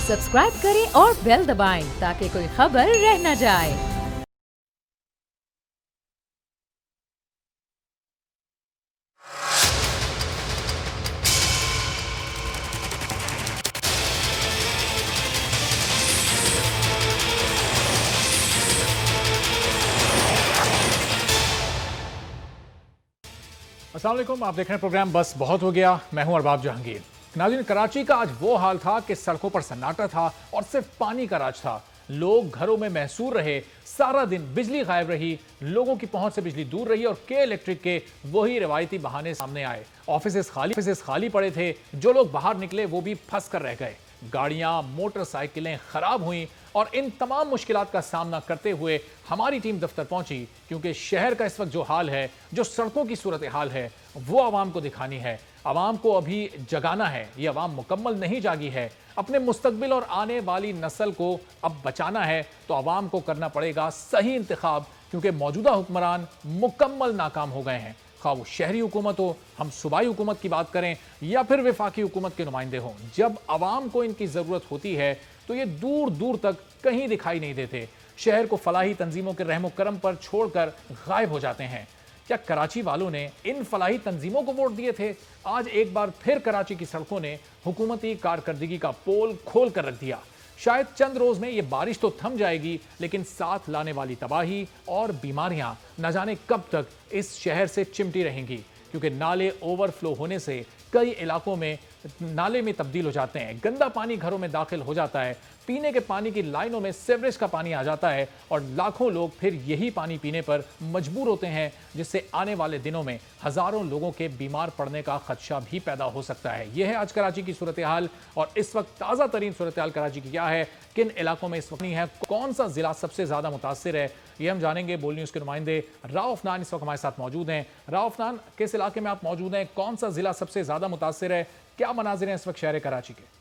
Subscribe करें और bell दबाएं ताकि कोई खबर रह न जाए। अस्सलाम वालेकुम, आप देख रहे हैं प्रोग्राम बस बहुत हो गया। मैं हूं अरबाब जहांगीर। नाज़रीन, कराची का आज वो हाल था कि सड़कों पर सन्नाटा था और सिर्फ पानी का राज था। लोग घरों में महसूर रहे, सारा दिन बिजली गायब रही, लोगों की पहुंच से बिजली दूर रही और के इलेक्ट्रिक के वही रिवायती बहाने सामने आए। ऑफिसेस खाली पड़े थे, जो लोग बाहर निकले वो भी फंस कर रह गए। गाड़ियां, मोटरसाइकिलें खराब हुई और इन तमाम मुश्किलात का सामना करते हुए हमारी टीम दफ्तर पहुंची, क्योंकि शहर का इस वक्त जो हाल है, जो सड़कों की सूरत हाल है, वो आवाम को दिखानी है। आवाम को अभी जगाना है। ये आवाम मुकम्मल नहीं जागी है। अपने मुस्तकबिल और आने वाली नस्ल को अब बचाना है तो आवाम को करना पड़ेगा सही इंतखाब, क्योंकि मौजूदा हुक्मरान मुकम्मल नाकाम हो गए हैं। खा वो शहरी हुकूमत हो, हम सूबाई हुकूमत की बात करें या फिर वफाकी हुकूमत के नुमाइंदे हों, जब आवाम को इनकी ज़रूरत होती है तो ये दूर दूर तक कहीं दिखाई नहीं देते। शहर को फलाही तंजीमों के रहमो करम पर छोड़कर गायब हो जाते हैं। क्या कराची वालों ने इन फलाही तंजीमों को वोट दिए थे? आज एक बार फिर कराची की सड़कों ने हुकूमती कारकर्दगी का पोल खोल कर रख दिया। शायद चंद रोज में ये बारिश तो थम जाएगी, लेकिन साथ लाने वाली तबाही और बीमारियां न जाने कब तक इस शहर से चिमटी रहेंगी, क्योंकि नाले ओवरफ्लो होने से कई इलाकों में नाले में तब्दील हो जाते हैं। गंदा पानी घरों में दाखिल हो जाता है, पीने के पानी की लाइनों में सीवरेज का पानी आ जाता है और लाखों लोग फिर यही पानी पीने पर मजबूर होते हैं, जिससे आने वाले दिनों में हजारों लोगों के बीमार पड़ने का खदशा भी पैदा हो सकता है। यह है आज कराची की सूरत हाल। और इस वक्त ताज़ा तरीन सूरत हाल कराची की क्या है, किन इलाकों में इस वक्त नहीं है, कौन सा जिला सबसे ज्यादा मुतासिर है, ये हम जानेंगे। बोल न्यूज़ के नुमाइंदे राउफनान इस वक्त हमारे साथ मौजूद हैं। राउफनान, किस इलाके में आप मौजूद हैं? कौन सा जिला सबसे ज्यादा मुतासिर है? क्या मनाजिर हैं इस वक्त शहर कराची के?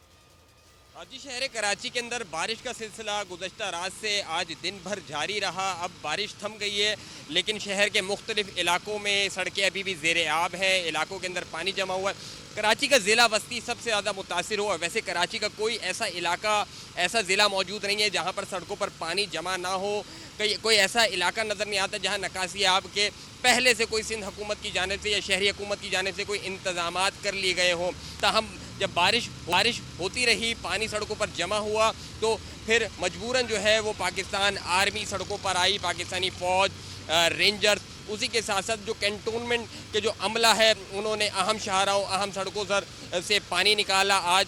जी, शहर कराची के अंदर बारिश का सिलसिला गुज़श्ता रात से आज दिन भर जारी रहा। अब बारिश थम गई है, लेकिन शहर के मुख्तलिफ इलाकों में सड़कें अभी भी ज़ेर आब है, इलाकों के अंदर पानी जमा हुआ है। कराची का ज़िला वस्ती सबसे ज़्यादा मुतासिर हुआ। वैसे कराची का कोई ऐसा इलाका, ऐसा ज़िला मौजूद नहीं है जहाँ पर सड़कों पर पानी जमा ना हो। कोई ऐसा इलाका नज़र नहीं आता जहाँ निकासी आब के पहले से कोई सिंध हुकूमत की जानिब से या शहरी हुकूमत की जानिब से कोई इंतज़ामात कर लिए गए हों। ताहम जब बारिश होती रही, पानी सड़कों पर जमा हुआ, तो फिर मजबूरन जो है वो पाकिस्तान आर्मी सड़कों पर आई, पाकिस्तानी फ़ौज, रेंजर्स, उसी के साथ साथ जो कैंटोनमेंट के जो अमला है उन्होंने अहम शाहराओं, अहम सड़कों से पानी निकाला। आज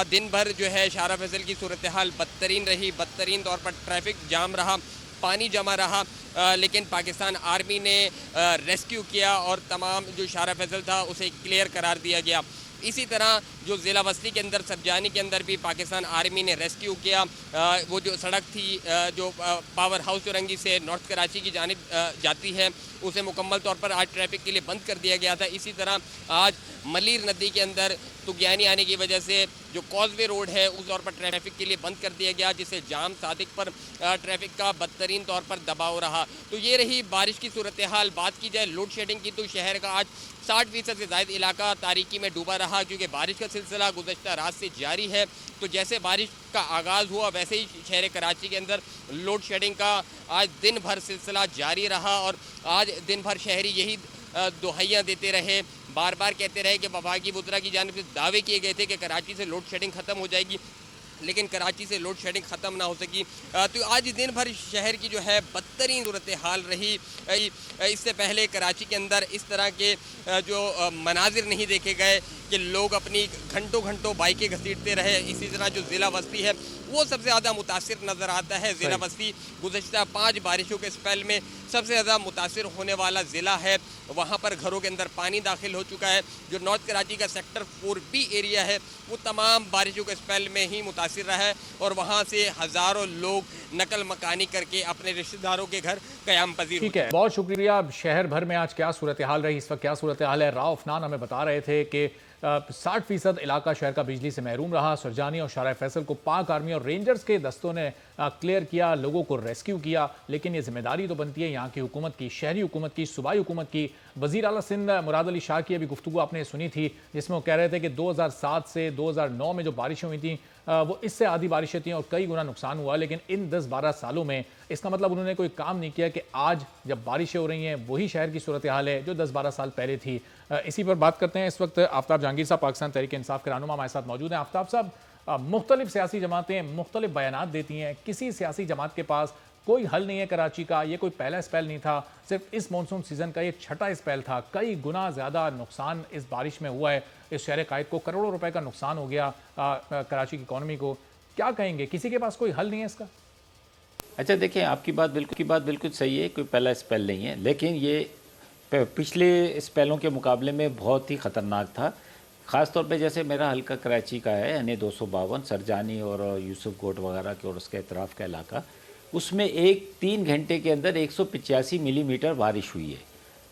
दिन भर जो है शारा फैसल की सूरत हाल बदतरीन रही, बदतरीन तौर पर ट्रैफिक जाम रहा, पानी जमा रहा, लेकिन पाकिस्तान आर्मी ने रेस्क्यू किया और तमाम जो शारा फैसल था उसे क्लियर करार दिया गया। इसी तरह जो ज़िला वस्ती के अंदर सब्जानी के अंदर भी पाकिस्तान आर्मी ने रेस्क्यू किया। वो जो सड़क थी जो पावर हाउस चौरंगी से नॉर्थ कराची की जानिब जाती है, उसे मुकम्मल तौर पर आज ट्रैफिक के लिए बंद कर दिया गया था। इसी तरह आज मलीर नदी के अंदर तुगयानी आने की वजह से जो कॉजवे रोड है उस तौर पर ट्रैफिक के लिए बंद कर दिया गया, जिससे जाम सादिक पर ट्रैफिक का बदतरीन तौर पर दबाव रहा। तो ये रही बारिश की सूरत हाल। बात की जाए लोड शेडिंग की, तो शहर का आज 60% से ज़ायद इलाका तारीकी में डूबा रहा, क्योंकि बारिश का सिलसिला गुज़श्ता रात से जारी है। तो जैसे बारिश का आगाज़ हुआ वैसे ही शहर कराची के अंदर लोड शेडिंग का आज दिन भर सिलसिला जारी रहा और आज दिन भर शहरी यही दुहाइयाँ देते रहे, बार बार कहते रहे कि वफाकी वज़रा की जानिब से दावे किए गए थे कि कराची से लोड शेडिंग ख़त्म हो जाएगी, लेकिन कराची से लोड शेडिंग ख़त्म ना हो सकी। तो आज दिन भर शहर की जो है बदतरीन सूरत हाल रही। इससे पहले कराची के अंदर इस तरह के जो मनाजिर नहीं देखे गए कि लोग अपनी घंटों घंटों बाइकें घसीटते रहे। इसी तरह जो ज़िला वस्ती है वो सबसे ज़्यादा मुतासिर नज़र आता है। ज़िला वस्ती गुज़श्ता 5 बारिशों के स्पेल में सबसे ज़्यादा मुतासिर होने वाला ज़िला है। वहाँ पर घरों के अंदर पानी दाखिल हो चुका है। जो नॉर्थ कराची का सेक्टर 4B एरिया है वो तमाम बारिशों के स्पेल में ही मुतासिर रहा है और वहाँ से हज़ारों लोग नकल मकानी करके अपने रिश्तेदारों के घर क़याम पजीर। ठीक है, बहुत शुक्रिया। शहर भर में आज क्या सूरत हाल रही, इस वक्त क्या सूरत हाल है? राउफनान हमें बता रहे थे कि 60% इलाका शहर का बिजली से महरूम रहा। सुरजानी और शारा फैसल को पाक आर्मी और रेंजर्स के दस्तों ने क्लियर किया, लोगों को रेस्क्यू किया, लेकिन ये जिम्मेदारी तो बनती है यहाँ की हुकूमत की, शहरी हुकूमत की, सूबाई हुकूमत की। वज़ीर आला सिंध मुराद अली शाह की अभी गुफ्तगू आपने सुनी थी, जिसमें वो कह रहे थे कि 2007 से 2009 में जो बारिशें हुई थी वो इससे आधी बारिशें थी और कई गुना नुकसान हुआ। लेकिन इन 10-12 सालों में इसका मतलब उन्होंने कोई काम नहीं किया कि आज जब बारिशें हो रही हैं वही शहर की सूरत हाल है जो 10-12 साल पहले थी। इसी पर बात करते हैं। इस वक्त आफ्ताब जहांगीर साहब पाकिस्तान तहरीक इंसाफ के रहनुमा हमारे साथ मौजूद हैं। आफ्ताब साहब, मुख्तलिफ सियासी जमातें मुख्तलिफ बयानात देती हैं, किसी सियासी जमात के पास कोई हल नहीं है कराची का। ये कोई पहला स्पेल नहीं था, सिर्फ इस मानसून सीजन का ये छठा स्पेल था। कई गुना ज़्यादा नुकसान इस बारिश में हुआ है। इस शहर कायद को करोड़ों रुपए का नुकसान हो गया, कराची की इकॉनमी को। क्या कहेंगे, किसी के पास कोई हल नहीं है इसका? अच्छा देखिए, आपकी बात बिल्कुल सही है, कोई पहला स्पेल नहीं है, लेकिन ये पिछले स्पेलों के मुकाबले में बहुत ही ख़तरनाक था। ख़ास तौर पे जैसे मेरा हल्का कराची का है, यानी 252 सरजानी और यूसुफ कोट वगैरह के और उसके अतराफ़ का इलाका, उसमें 3 घंटे के अंदर 185 मिलीमीटर बारिश हुई है।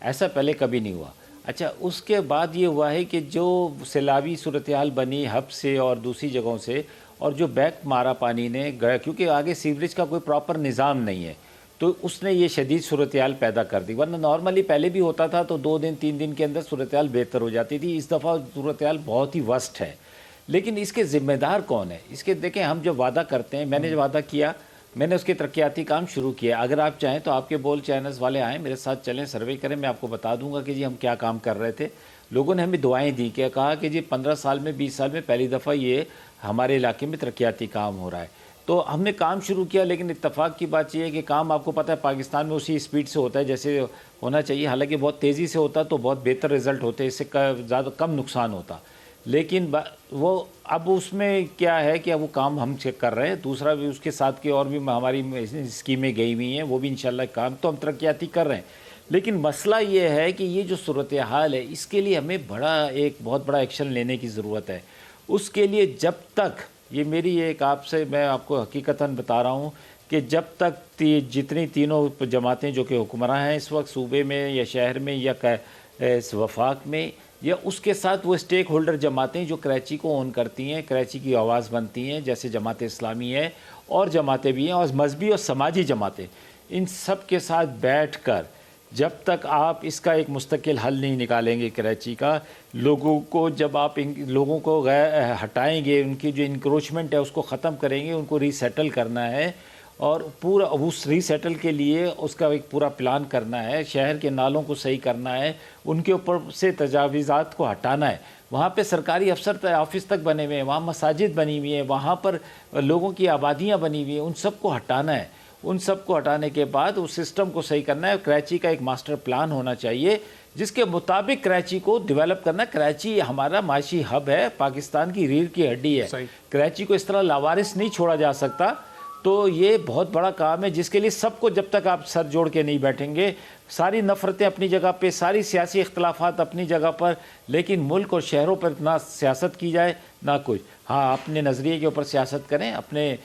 ऐसा पहले कभी नहीं हुआ। अच्छा, उसके बाद ये हुआ है कि जो सैलाबी सूरत हाल बनी हब से और दूसरी जगहों से, और जो बैक मारा पानी ने गया, क्योंकि आगे सीवरेज का कोई प्रॉपर निज़ाम नहीं है, तो उसने ये शदीद सूरत हाल पैदा कर दी। वरना नॉर्मली पहले भी होता था तो 2 दिन 3 दिन के अंदर सूरत हाल बेहतर हो जाती थी। इस दफ़ा सूरत हाल बहुत ही वर्स्ट है। लेकिन इसके ज़िम्मेदार कौन है? इसके देखें, हम जब वादा करते हैं, मैंने जो वादा किया, मैंने उसके तरक्याती काम शुरू किया। अगर आप चाहें तो आपके बोल चैनल्स वाले आएँ, मेरे साथ चलें, सर्वे करें, मैं आपको बता दूंगा कि जी हम क्या काम कर रहे थे। लोगों ने हमें दुआएं दी, क्या कहा कि जी 15 साल में 20 साल में पहली दफ़ा ये हमारे इलाके में तरक्याती काम हो रहा है। तो हमने काम शुरू किया, लेकिन इत्तेफाक की बात यह है कि काम, आपको पता है, पाकिस्तान में उसी स्पीड से होता है जैसे होना चाहिए। हालांकि बहुत तेज़ी से होता तो बहुत बेहतर रिज़ल्ट होते, इससे ज़्यादा कम नुकसान होता। लेकिन वो अब उसमें क्या है कि अब वो काम हम चेक कर रहे हैं। दूसरा भी उसके साथ की और भी हमारी स्कीमें गई हुई हैं, वो भी इंशाल्लाह काम तो हम तरक्याती कर रहे हैं। लेकिन मसला ये है कि ये जो सूरत हाल है, इसके लिए हमें बहुत बड़ा एक्शन लेने की ज़रूरत है। उसके लिए जब तक ये मेरी एक आपसे मैं आपको हकीकतन बता रहा हूँ कि जब तक जितनी तीनों जमातें जो कि हुक्मरान हैं इस वक्त सूबे में या शहर में या वफाक में, या उसके साथ वो स्टेक होल्डर जमातें जो कराची को ओन करती हैं, कराची की आवाज़ बनती हैं, जैसे जमात इस्लामी है और जमातें भी हैं और मजहबी और समाजी जमातें, इन सब के साथ बैठ कर जब तक आप इसका एक मुस्तकिल हल नहीं निकालेंगे कराची का, लोगों को जब आप इन लोगों को हटाएंगे, उनकी जो इंक्रोचमेंट है उसको ख़त्म करेंगे, उनको रीसेटल करना है और पूरा उस रीसेटल के लिए उसका एक पूरा प्लान करना है, शहर के नालों को सही करना है, उनके ऊपर से तजावीज़ात को हटाना है। वहाँ पे सरकारी अफसर ऑफिस तक बने हुए हैं, वहाँ मसाजिद बनी हुई हैं, वहाँ पर लोगों की आबादियाँ बनी हुई हैं, उन सब को हटाना है। उन सब को हटाने के बाद उस सिस्टम को सही करना है। कराची का एक मास्टर प्लान होना चाहिए जिसके मुताबिक कराची को डेवलप करना। कराची हमारा माशी हब है, पाकिस्तान की रीढ़ की हड्डी है। कराची को इस तरह लावारिस नहीं छोड़ा जा सकता। तो ये बहुत बड़ा काम है जिसके लिए सबको, जब तक आप सर जोड़ के नहीं बैठेंगे, सारी नफ़रतें अपनी जगह पे, सारी सियासी इख्तलाफात अपनी जगह पर, लेकिन मुल्क और शहरों पर ना सियासत की जाए ना कुछ। हाँ, अपने नज़रिए के ऊपर सियासत करें, अपने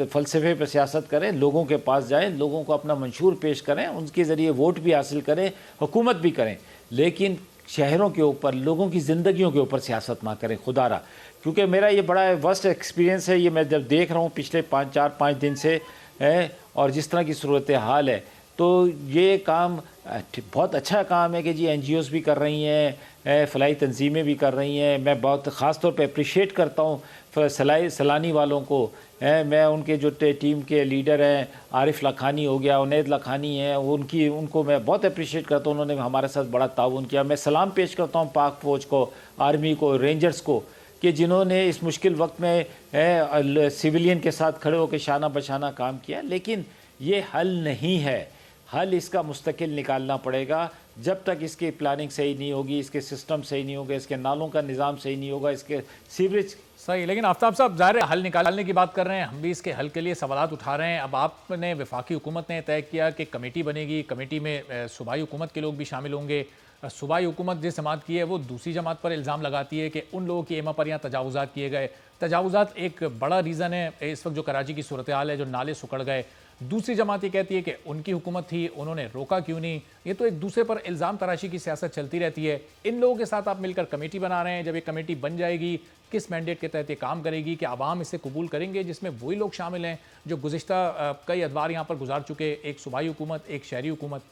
फ़लसफ़े पर सियासत करें, लोगों के पास जाएं, लोगों को अपना मंशूर पेश करें, उनके ज़रिए वोट भी हासिल करें, हुकूमत भी करें, लेकिन शहरों के ऊपर, लोगों की ज़िंदगियों के ऊपर सियासत ना करें खुदारा। क्योंकि मेरा ये बड़ा वर्स्ट एक्सपीरियंस है, ये मैं जब देख रहा हूँ पिछले 5 दिन से है, और जिस तरह की सूरत हाल है, तो ये काम बहुत अच्छा काम है कि जी NGOs भी कर रही हैं, फलाई तंजीमें भी कर रही हैं। मैं बहुत ख़ास तौर पे अप्रिशिएट करता हूँ सैलानी वालों को। मैं उनके जो टीम के लीडर हैं, आरिफ लखानी हो गया, उनैद लखानी है, उनको मैं बहुत अप्रिशिएट करता हूँ। उन्होंने हमारे साथ बड़ा ताउन किया। मैं सलाम पेश करता हूँ पाक फ़ौज को, आर्मी को, रेंजर्स को, कि जिन्होंने इस मुश्किल वक्त में सिविलियन के साथ खड़े होकर शाना बशाना काम किया। लेकिन ये हल नहीं है, हल इसका मुस्तकिल निकालना पड़ेगा। जब तक इसकी प्लानिंग सही नहीं होगी, इसके सिस्टम सही नहीं होगा, इसके नालों का निज़ाम सही नहीं होगा, इसके सीवरेज सही। लेकिन आफ्ताब साहब, ज़ाहिर है हल निकालने की बात कर रहे हैं, हम भी इसके हल के लिए सवालात उठा रहे हैं। अब आपने, वफाकी हुकूमत ने तय किया कि कमेटी बनेगी, कमेटी में सूबाई हुकूमत के लोग भी शामिल होंगे। सूबाई हुकूमत जिस जमात की है वो दूसरी जमात पर इल्ज़ाम लगाती है कि उन लोगों की एमा पर यहाँ तजावुज़ात किए गए। तजावुज़ात एक बड़ा रीज़न है इस वक्त जो कराची की सूरत हाल है, जो नाले सुकड़ गए। दूसरी जमात ये कहती है कि उनकी हुकूमत थी, उन्होंने रोका क्यों नहीं। ये तो एक दूसरे पर इल्ज़ाम तराशी की सियासत चलती रहती है। इन लोगों के साथ आप मिलकर कमेटी बना रहे हैं, जब ये कमेटी बन जाएगी, किस मैंडेट के तहत ये काम करेगी, कि आवाम इसे कबूल करेंगे, जिसमें वही लोग शामिल हैं जो गुज़िश्ता कई अदवार यहाँ पर गुजार चुके, एक सूबाई हुकूमत, एक शहरी हुकूमत?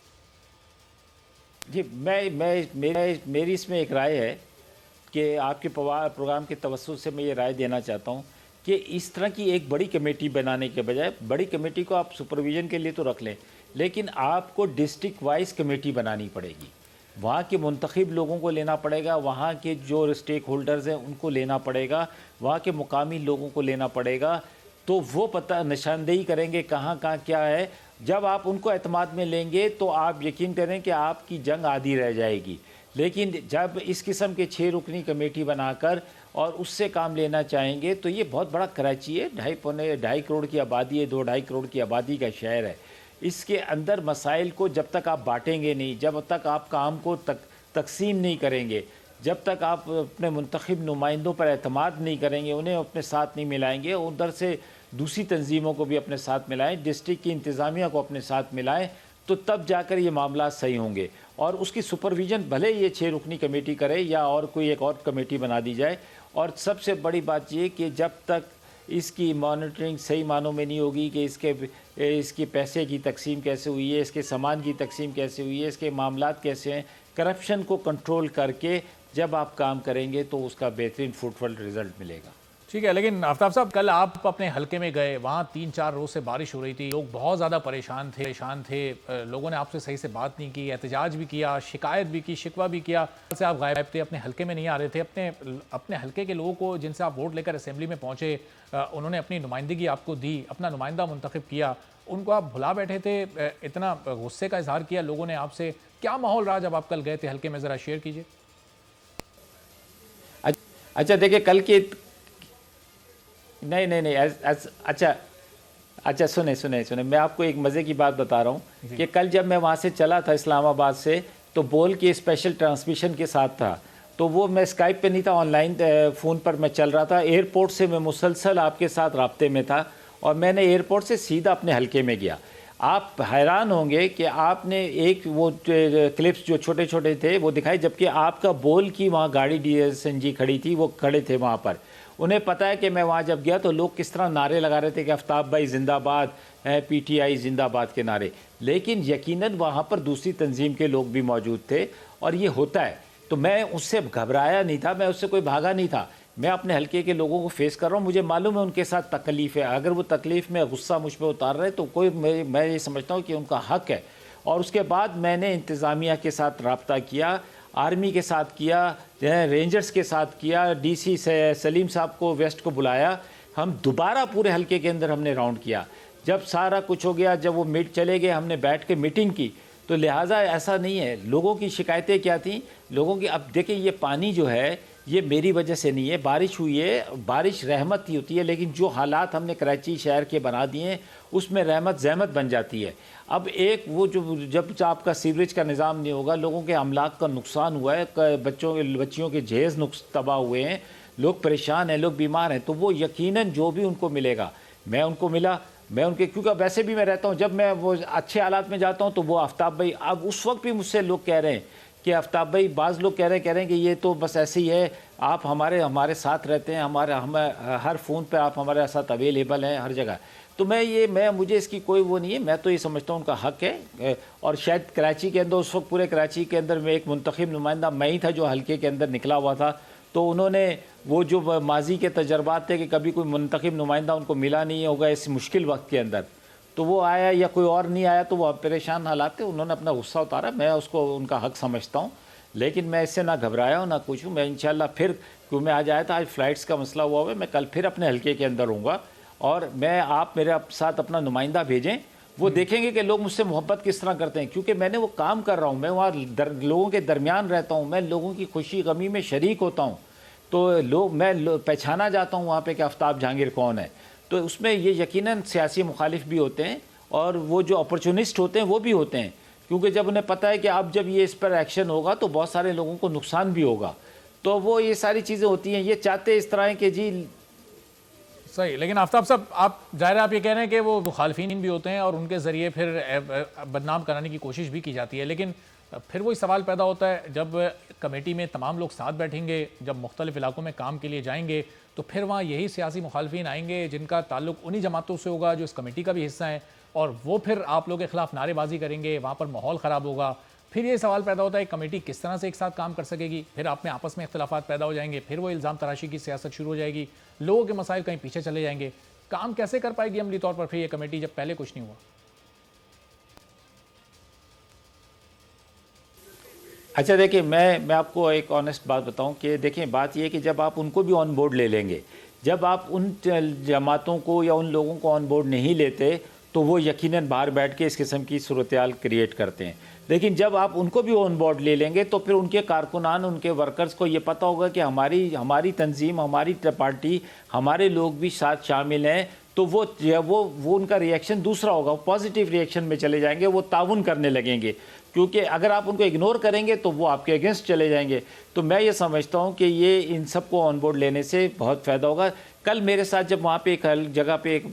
जी, मेरी इसमें एक राय है कि आपके प्रोग्राम के तवज्जुह से मैं ये राय देना चाहता हूँ कि इस तरह की एक बड़ी कमेटी बनाने के बजाय, बड़ी कमेटी को आप सुपरविज़न के लिए तो रख लें, लेकिन आपको डिस्ट्रिक्ट वाइज कमेटी बनानी पड़ेगी। वहाँ के मुंतखब लोगों को लेना पड़ेगा, वहाँ के जो स्टेक होल्डर्स हैं उनको लेना पड़ेगा, वहाँ के मुकामी लोगों को लेना पड़ेगा, तो वो पता निशानदेही करेंगे कहाँ कहाँ क्या है। जब आप उनको एतमाद में लेंगे तो आप यकीन करें कि आपकी जंग आधी रह जाएगी। लेकिन जब इस किस्म के 6 रुकनी कमेटी बनाकर और उससे काम लेना चाहेंगे तो ये बहुत बड़ा कराची है, 2.5 करोड़ की आबादी है, 2-2.5 करोड़ की आबादी का शहर है। इसके अंदर मसाइल को जब तक आप बांटेंगे नहीं, जब तक आप काम को तकसीम नहीं करेंगे, जब तक आप अपने मुंतखब नुमाइंदों पर एतमाद नहीं करेंगे, उन्हें अपने साथ नहीं मिलाएंगे, उधर से दूसरी तंजीमों को भी अपने साथ मिलाएं, डिस्ट्रिक्ट की इंतज़ामिया को अपने साथ मिलाएं, तो तब जाकर ये मामला सही होंगे। और उसकी सुपरविज़न भले ये 6 रुकनी कमेटी करे या और कोई एक और कमेटी बना दी जाए। और सबसे बड़ी बात ये कि जब तक इसकी मॉनिटरिंग सही मानों में नहीं होगी कि इसके पैसे की तकसीम कैसे हुई है, इसके सामान की तकसीम कैसे हुई है, इसके मामलात कैसे हैं, करप्शन को कंट्रोल करके जब आप काम करेंगे तो उसका बेहतरीन फ्रूटफुल रिजल्ट मिलेगा। ठीक है, लेकिन आफ्ताब साहब, कल आप अपने हलके में गए, वहाँ 3-4 रोज से बारिश हो रही थी, लोग बहुत ज़्यादा परेशान थे, लोगों ने आपसे सही से बात नहीं की, एहतजाज भी किया, शिकायत भी की, शिकवा भी किया। से आप गायब थे, अपने हलके में नहीं आ रहे थे। अपने हलके के लोगों को जिनसे आप वोट लेकर असेंबली में पहुँचे, उन्होंने अपनी नुमाइंदगी आपको दी, अपना नुमाइंदा मुंतखब किया, उनको आप भुला बैठे थे, इतना गुस्से का इजहार किया लोगों ने आपसे। क्या माहौल रहा जब आप कल गए थे हलके में, ज़रा शेयर कीजिए। अच्छा देखिए, कल की नहीं अच्छा सुने, मैं आपको एक मज़े की बात बता रहा हूँ कि कल जब मैं वहाँ से चला था इस्लामाबाद से, तो बोल के स्पेशल ट्रांसमिशन के साथ था, तो वो मैं स्काइप पे नहीं था, ऑनलाइन फ़ोन पर मैं चल रहा था। एयरपोर्ट से मैं मुसलसल आपके साथ राब्ते में था और मैंने एयरपोर्ट से सीधा अपने हलके में गया। आप हैरान होंगे कि आपने एक वो क्लिप्स जो छोटे छोटे थे वो दिखाई, जबकि आपका बोल की वहाँ गाड़ी DSNG खड़ी थी, वो खड़े थे वहाँ पर। उन्हें पता है कि मैं वहाँ जब गया तो लोग किस तरह नारे लगा रहे थे कि आफ्ताब भाई जिंदाबाद, PTI जिंदाबाद के नारे। लेकिन यकीनन वहाँ पर दूसरी तंजीम के लोग भी मौजूद थे और ये होता है। तो मैं उससे घबराया नहीं था, मैं उससे कोई भागा नहीं था। मैं अपने हलके के लोगों को फेस कर रहा हूँ, मुझे मालूम है उनके साथ तकलीफ़ है। अगर वो तकलीफ़ में गुस्सा मुझ पर उतार रहे तो कोई मैं ये समझता हूँ कि उनका हक़ है। और उसके बाद मैंने इंतज़ामिया के साथ रब्ता किया, आर्मी के साथ किया, रेंजर्स के साथ किया, DC से सलीम साहब को वेस्ट को बुलाया, हम दोबारा पूरे हलके के अंदर हमने राउंड किया। जब सारा कुछ हो गया, जब वो चले गए, हमने बैठ के मीटिंग की। तो लिहाजा ऐसा नहीं है, लोगों की शिकायतें क्या थी लोगों की। अब देखिए, ये पानी जो है ये मेरी वजह से नहीं है, बारिश हुई है, बारिश रहमत ही होती है, लेकिन जो हालात हमने कराची शहर के बना दिए हैं उसमें रहमत जहमत बन जाती है। अब एक वो जो जब आपका सीवरेज का निज़ाम नहीं होगा, लोगों के अमलाक का नुकसान हुआ है, बच्चियों के जहेज़ तबाह हुए हैं, लोग परेशान हैं, लोग बीमार हैं, तो वो यकीनन जो भी उनको मिलेगा, मैं उनको मिला, मैं उनके, क्योंकि वैसे भी मैं रहता हूँ, जब मैं वो अच्छे हालात में जाता हूँ तो वो आफ्ताब भाई, अब उस वक्त भी मुझसे लोग कह रहे हैं कि आफ्ताब भाई, बाज़ लोग कह रहे हैं कि ये तो बस ऐसे ही है, आप हमारे साथ रहते हैं, हम हर फ़ोन पे आप हमारे साथ अवेलेबल हैं हर जगह। तो मुझे इसकी कोई वो नहीं है, मैं तो ये समझता हूँ उनका हक़ है। और शायद कराची के अंदर उस वक्त पूरे कराची के अंदर में एक मुंतखब नुमाइंदा मैं ही था जो हल्के के अंदर निकला हुआ था। तो उन्होंने वो जो माजी के तजर्बात थे कि कभी कोई मुंतखब नुमाइंदा उनको मिला नहीं होगा इस मुश्किल वक्त के अंदर, तो वो आया या कोई और नहीं आया तो वो परेशान हालात थे, उन्होंने अपना गुस्सा उतारा, मैं उसको उनका हक़ समझता हूँ। लेकिन मैं इससे ना घबराया हूँ ना कुछ हूँ। मैं इंशाल्लाह फिर, क्यों मैं आज आया था, आज फ़्लाइट्स का मसला हुआ है, मैं कल फिर अपने हल्के के अंदर हूँगा और आप मेरे साथ अपना नुमाइंदा भेजें, वो देखेंगे कि लोग मुझसे मोहब्बत किस तरह करते हैं। क्योंकि मैंने वो काम कर रहा हूँ, मैं वहाँ लोगों के दरमियान रहता हूँ, मैं लोगों की खुशी गमी में शरीक होता हूँ, तो मैं पहचाना जाता हूँ वहाँ पे कि आफ्ताब जहांगीर कौन है। तो उसमें ये यकीनन सियासी मुखालिफ भी होते हैं और वो जो अपॉर्चुनिस्ट होते हैं वो भी होते हैं, क्योंकि जब उन्हें पता है कि अब जब ये इस पर एक्शन होगा तो बहुत सारे लोगों को नुकसान भी होगा, तो वो ये सारी चीज़ें होती हैं। ये चाहते इस तरह कि जी सही, लेकिन आफ्ताब साहब, आप ज़ाहिर आप ये कह रहे हैं कि वो मुखालफिन भी होते हैं और उनके ज़रिए फिर बदनाम कराने की कोशिश भी की जाती है। लेकिन फिर वही सवाल पैदा होता है, जब कमेटी में तमाम लोग साथ बैठेंगे, जब मुख्तलिफ इलाकों में काम के लिए जाएंगे, तो फिर वहाँ यही सियासी मुखालफिन आएंगे जिनका ताल्लुक उन्हीं जमातों से होगा जो इस कमेटी का भी हिस्सा है, और वो फिर आप लोगों के ख़िलाफ़ नारेबाजी करेंगे, वहाँ पर माहौल ख़राब होगा। फिर ये सवाल पैदा होता है कमेटी किस तरह से एक साथ काम कर सकेगी, फिर आप में आपस में इख्तलाफात पैदा हो जाएंगे, फिर वो इल्ज़ाम तराशी की सियासत शुरू हो जाएगी, लोगों के मसाइल कहीं पीछे चले जाएंगे। काम कैसे कर पाएगी अमली तौर पर फिर ये कमेटी जब पहले कुछ नहीं हुआ? अच्छा देखिए, मैं आपको एक ऑनेस्ट बात बताऊं कि देखिए, बात ये है कि जब आप उनको भी ऑन बोर्ड ले लेंगे, जब आप उन जमातों को या उन लोगों को ऑन बोर्ड नहीं लेते तो वो यकीनन बाहर बैठ के इस किस्म की सूरत-ए-हाल क्रिएट करते हैं। लेकिन जब आप उनको भी ऑन बोर्ड ले लेंगे तो फिर उनके कारकुनान, उनके वर्कर्स को ये पता होगा कि हमारी तंजीम, हमारी पार्टी, हमारे लोग भी साथ शामिल हैं, तो वो उनका रिएक्शन दूसरा होगा, पॉजिटिव रिएक्शन में चले जाएंगे, वो ताउन करने लगेंगे। क्योंकि अगर आप उनको इग्नोर करेंगे तो वो आपके अगेंस्ट चले जाएंगे। तो मैं ये समझता हूँ कि ये इन सबको ऑन बोर्ड लेने से बहुत फ़ायदा होगा। कल मेरे साथ जब वहाँ पे एक जगह पे एक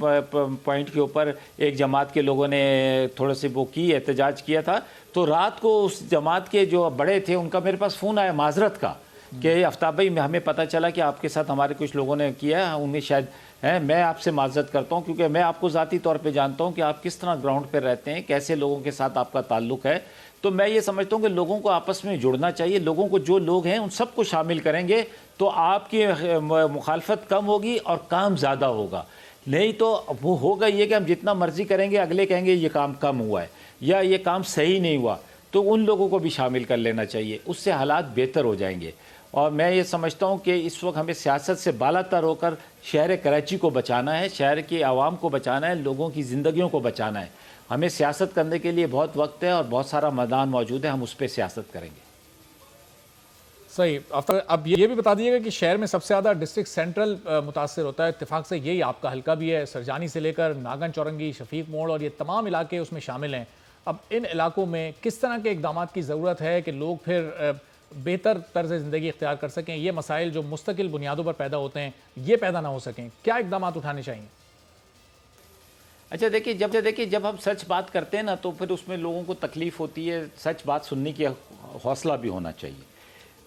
पॉइंट के ऊपर एक जमात के लोगों ने थोड़े से वो की एहतजाज किया था, तो रात को उस जमात के जो बड़े थे उनका मेरे पास फ़ोन आया माजरत का कि आफ्ताब भाई, हमें पता चला कि आपके साथ हमारे कुछ लोगों ने किया, उनमें शायद है, मैं आपसे माजरत करता हूँ क्योंकि मैं आपको ज़ाती तौर पे जानता हूँ कि आप किस तरह ग्राउंड पे रहते हैं, कैसे लोगों के साथ आपका ताल्लुक़ है। तो मैं ये समझता हूँ कि लोगों को आपस में जुड़ना चाहिए, लोगों को, जो लोग हैं उन सबको शामिल करेंगे तो आपकी मुखालफत कम होगी और काम ज़्यादा होगा। नहीं तो वो होगा ये कि हम जितना मर्जी करेंगे, अगले कहेंगे ये काम कम हुआ है या ये काम सही नहीं हुआ, तो उन लोगों को भी शामिल कर लेना चाहिए, उससे हालात बेहतर हो जाएंगे। और मैं ये समझता हूँ कि इस वक्त हमें सियासत से बालातर होकर शहर कराची को बचाना है, शहर के आवाम को बचाना है, लोगों की ज़िंदगियों को बचाना है। हमें सियासत करने के लिए बहुत वक्त है और बहुत सारा मैदान मौजूद है, हम उस पर सियासत करेंगे। सही। अब ये भी बता दीजिएगा कि शहर में सबसे ज़्यादा डिस्ट्रिक्ट सेंट्रल मुतासर होता है, इत्तेफाक से यही आपका हल्का भी है, सरजानी से लेकर नागन चौरंगी, शफीक मोड़ और ये तमाम इलाके उसमें शामिल हैं। अब इन इलाकों में किस तरह के इकदाम की ज़रूरत है कि लोग फिर बेहतर तर्ज ज़िंदगी इख्तियार कर सकें, ये मसाइल जो मुस्तकिल बुनियादों पर पैदा होते हैं ये पैदा ना हो सकें, क्या इकदाम उठाने चाहिए? अच्छा देखिए, जब हम सच बात करते हैं ना तो फिर उसमें लोगों को तकलीफ़ होती है, सच बात सुनने की हौसला भी होना चाहिए।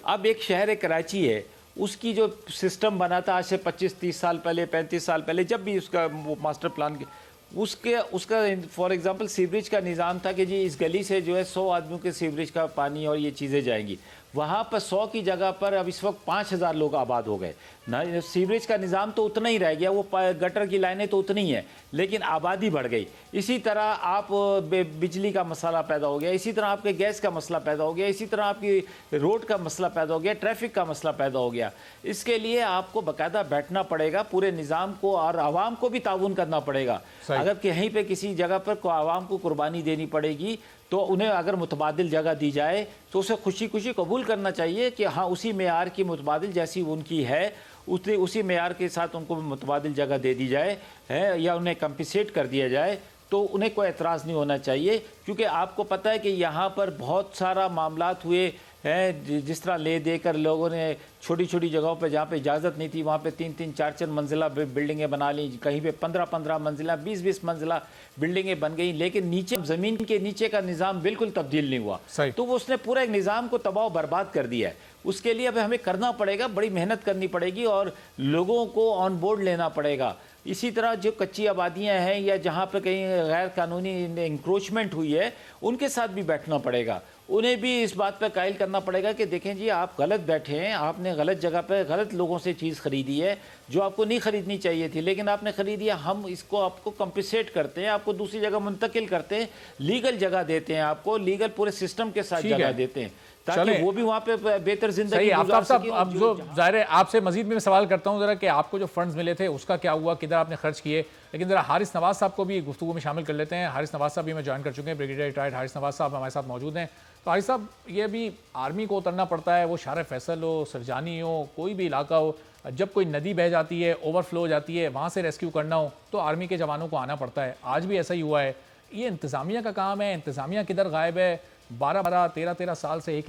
अब एक शहर कराची है, उसकी जो सिस्टम बना था आज से 25-30 साल पहले, 35 साल पहले, जब भी उसका वो मास्टर प्लान उसका फॉर एग्जांपल सीवरेज का निज़ाम था कि जी इस गली से जो है 100 आदमियों के सीवरेज का पानी और ये चीज़ें जाएंगी। वहाँ पर 100 की जगह पर अब इस वक्त 5000 लोग आबाद हो गए ना। सीवरेज का निज़ाम तो उतना ही रह गया, वो गटर की लाइनें तो उतनी ही हैं, लेकिन आबादी बढ़ गई। इसी तरह आप बिजली का मसला पैदा हो गया, इसी तरह आपके गैस का मसला पैदा हो गया, इसी तरह आपकी रोड का मसला पैदा हो गया, ट्रैफिक का मसला पैदा हो गया। इसके लिए आपको बाकायदा बैठना पड़ेगा, पूरे निज़ाम को और आवाम को भी ताउन करना पड़ेगा। अगर कहीं पर किसी जगह पर आवाम को कुर्बानी देनी पड़ेगी तो उन्हें अगर मुतबादिल जगह दी जाए तो उसे खुशी खुशी कबूल करना चाहिए कि हाँ, उसी मेयार की मुतबादिल जैसी उनकी है उसी मेयार के साथ उनको मुतबादिल जगह दे दी जाए है, या उन्हें कंपनसेट कर दिया जाए, तो उन्हें कोई एतराज़ नहीं होना चाहिए। क्योंकि आपको पता है कि यहाँ पर बहुत सारा मामलात हुए हैं, जिस तरह ले देकर लोगों ने छोटी छोटी जगहों पे जहाँ पे इजाज़त नहीं थी वहाँ पे 3-3, 4-4 मंजिला बिल्डिंगें बना ली, कहीं पे 15-15 मंजिला, 20-20 मंजिला बिल्डिंगें बन गई, लेकिन नीचे ज़मीन के नीचे का निज़ाम बिल्कुल तब्दील नहीं हुआ। तो वो उसने पूरा एक निज़ाम को तबाह बर्बाद कर दिया है। उसके लिए अब हमें करना पड़ेगा, बड़ी मेहनत करनी पड़ेगी और लोगों को ऑन बोर्ड लेना पड़ेगा। इसी तरह जो कच्ची आबादियां हैं या जहाँ पर कहीं गैर कानूनी इंक्रोचमेंट हुई है, उनके साथ भी बैठना पड़ेगा, उन्हें भी इस बात पर कायल करना पड़ेगा कि देखें जी, आप गलत बैठे हैं, आपने गलत जगह पर गलत लोगों से चीज़ ख़रीदी है जो आपको नहीं ख़रीदनी चाहिए थी, लेकिन आपने ख़रीदी है। हम इसको आपको कंपनसेट करते हैं, आपको दूसरी जगह मुंतकिल करते हैं, लीगल जगह देते हैं, आपको लीगल पूरे सिस्टम के साथ जगह देते हैं ताकि वो भी वहाँ पे बेहतर जिंदगी गुजार सके। अब जो ज़ाहिर है आपसे मजीद में सवाल करता हूँ ज़रा कि आपको जो फंड्स मिले थे उसका क्या हुआ, किधर आपने खर्च किए, लेकिन ज़रा हारिस नवाज़ साहब को भी गुफ्तगू में शामिल कर लेते हैं। हारिस नवाज़ साहब भी मैं ज्वाइन कर चुके हैं, ब्रिगेडियर रिटायर्ड हारिस नवाज़ साहब हमारे साथ मौजूद हैं। तो हारिस साहब, ये भी आर्मी को उतरना पड़ता है, वो शार फैसल हो, सरजानी हो, कोई भी इलाका हो, जब कोई नदी बह जाती है, ओवरफ्लो हो जाती है, वहाँ से रेस्क्यू करना हो तो आर्मी के जवानों को आना पड़ता है। आज भी ऐसा ही हुआ है। ये इंतज़ामिया का काम है, इंतज़ामिया किधर गायब है? 12-12, 13-13 साल से एक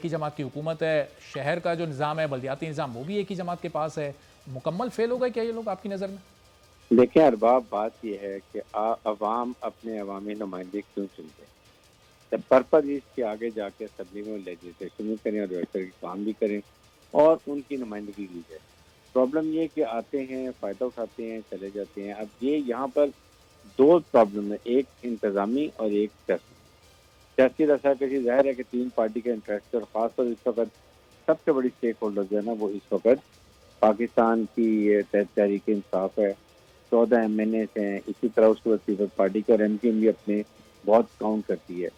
ही जमात की हुकूमत है, शहर का जो निज़ाम है, बल्दियाती निज़ाम, वो भी एक ही जमात के पास है। मुकम्मल फेल हो गए क्या ये लोग आपकी नज़र में? देखिए अरबाब, बात यह है कि अवाम अपने अवामी नुमाइंदे क्यों चुनते हैं? जब पर्पज इसके आगे जाके असम्बली में लेजिस्लेशन भी करें और व्यवस्था के काम भी करें और उनकी नुमाइंदगी की जाए। प्रॉब्लम ये कि आते हैं, फ़ायदा उठाते हैं, चले जाते हैं। अब ये यहाँ पर दो प्रॉब्लम है, एक इंतज़ामी और एक सियासी। सियासी रसाकशी ज़ाहिर है कि तीन पार्टी का इंटरेस्ट है, और ख़ासतौर इस वक्त सबसे बड़ी स्टेक होल्डर जो है ना, वो इस वक्त पाकिस्तान की ये तहरीक इंसाफ है, 14 MNAs हैं, इसी तरह उसके बाद पीपल्स पार्टी का, और एमक्यूएम भी अपने बहुत काउंट करती है।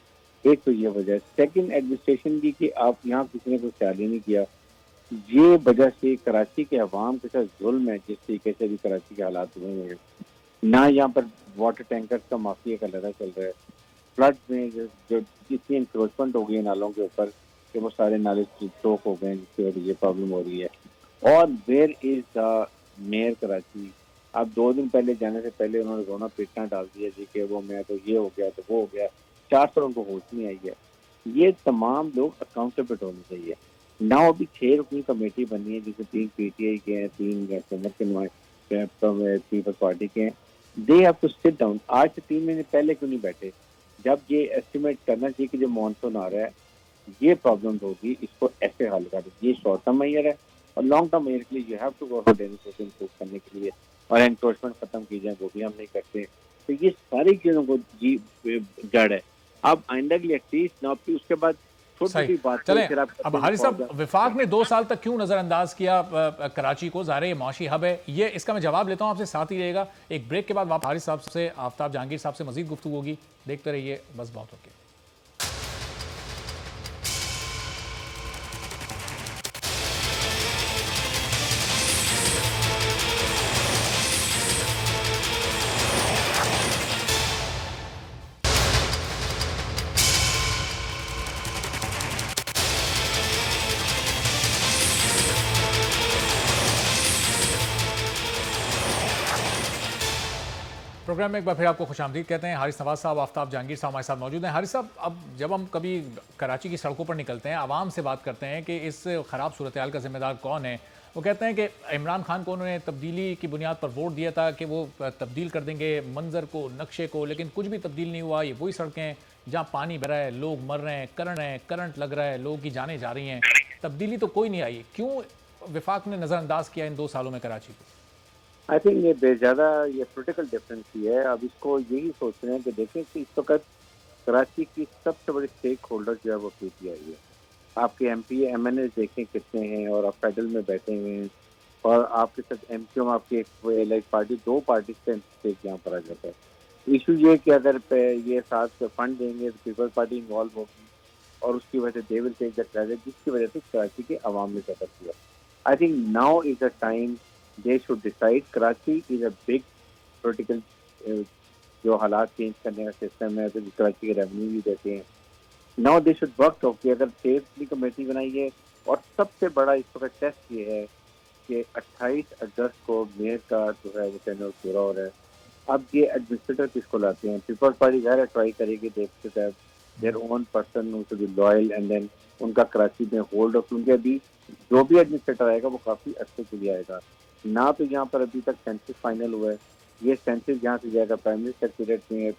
एक तो ये वजह है। सेकंड, एडमिनिस्ट्रेशन की कि आप यहाँ किसी ने कोई ख्याल ही नहीं किया। ये वजह से कराची के अवाम के साथ जुल्म है, जिस तरीके से भी कराची के हालात हुए हैं ना। यहाँ पर वाटर टैंकर का माफिया का लड़ा चल रहा है। फ्लड में जो इतनी इंक्रोचमेंट हो गई है नालों के ऊपर कि वो सारे नाले चौक हो गए, जिसकी वजह से ये प्रॉब्लम हो रही है। और where is the mayor Karachi? अब 2 दिन पहले जाने से पहले उन्होंने रोना पीटना डाल दिया जी कि वो मैं तो ये हो गया तो वो हो गया। 4 साल उनको होश नहीं आई है। ये तमाम लोग अकाउंटेबल होने चाहिए ना। अभी 6 रुकनी कमेटी बनी है, जिसमें 3 PTI के हैं, 3 हुकूमत के नुमाइंदे पीपल्स पार्टी के हैं। They have to sit down. आज से 3 महीने पहले क्यों नहीं बैठे, जब ये एस्टिमेट करना चाहिए कि जो मानसून आ रहा है ये प्रॉब्लम होगी, इसको ऐसे हल कर। ये शॉर्ट टर्म मेजर है, और लॉन्ग टर्म मेजर के लिए you have to go for improve करने के लिए, और एनक्रोचमेंट खत्म की जाए, वो भी हम नहीं करते। तो ये सारी चीजों को जी जड़ है। अब आइंदा के लिए एटलीस्ट ना, फिर उसके बाद छोटी सही। छोटी बात। चलें, अब हारिस साहब, विफाक ने 2 साल तक क्यों नजरअंदाज किया कराची को? ज़ाहिर है ये माशी हब है, ये इसका मैं जवाब लेता हूं, आपसे साथ ही रहेगा। एक ब्रेक के बाद हारिस साहब से, आफ्ताब जहांगीर साहब से मजीद गुफ्तगू होगी। देखते रहिए, बस बहुत हो गया। प्रोग्राम में एक बार फिर आपको खुशामदीद कहते हैं। हारिस नवाज साहब, आफ्ताब जहांगीर साहब हमारे साथ मौजूद हैं। हारिस साहब, अब जब हम कभी कराची की सड़कों पर निकलते हैं, आवाम से बात करते हैं कि इस ख़राब सूरत हाल का जिम्मेदार कौन है, वो कहते हैं कि इमरान खान को उन्होंने तब्दीली की बुनियाद पर वोट दिया था कि वो तब्दील कर देंगे मंजर को, नक्शे को, लेकिन कुछ भी तब्दील नहीं हुआ। ये वही सड़कें जहाँ पानी बह रहा है, लोग मर रहे हैं, करंट लग रहा है, लोगों की जानें जा रही हैं, तब्दीली तो कोई नहीं आई। क्यों विफाक ने नज़रअंदाज किया इन 2 सालों में कराची को? आई थिंक ये बेज़्यादा ये पोलिटिकल डिफरेंस ही है। अब इसको यही सोच रहे हैं कि देखें कि इस वक्त कराची की सबसे बड़ी स्टेक होल्डर जो है वो PTI है। आपके MP MNA देखें कितने हैं, और आप फेडरल में बैठे हुए हैं, और आपके साथ MQM आपकी एक पार्टी, 2 पार्टी से स्टेक यहाँ पर आ जाता है। इशू ये कि अगर ये साथ फंड देंगे तो पीपल्स पार्टी इन्वॉल्व होगी, और उसकी वजह से they will take the credit, जिसकी वजह से कराची के अवाम ने सफर किया। I think now is the time they should decide. Karachi is a big political जो हालात चेंज करने का सिस्टम है, तो कराची के रेवेन्यू भी देते हैं। Now they should work of कि अगर स्टेट की कमेटी बनाई है, और सबसे बड़ा इस वक्त टेस्ट ये है कि 28 अगस्त को मेयर का जो है वो टेन्योर पूरा हो रहा है। अब ये एडमिनिस्ट्रेटर किसको लाते हैं? पीपल्स पार्टी ज़ाहिर ट्राई करेगी, देखते हैं their own person to be loyal, and then उनका कराची में होल्ड ऑफ। क्योंकि अभी जो भी एडमिनिस्ट्रेटर आएगा वो काफ़ी अच्छे के लिए आएगा ना। तो यहाँ पर अभी तक सेंसस फाइनल हुआ है, ये सेंसस यहाँ से जाएगा प्राइम मिनिस्टर सेक्रेटरीट में,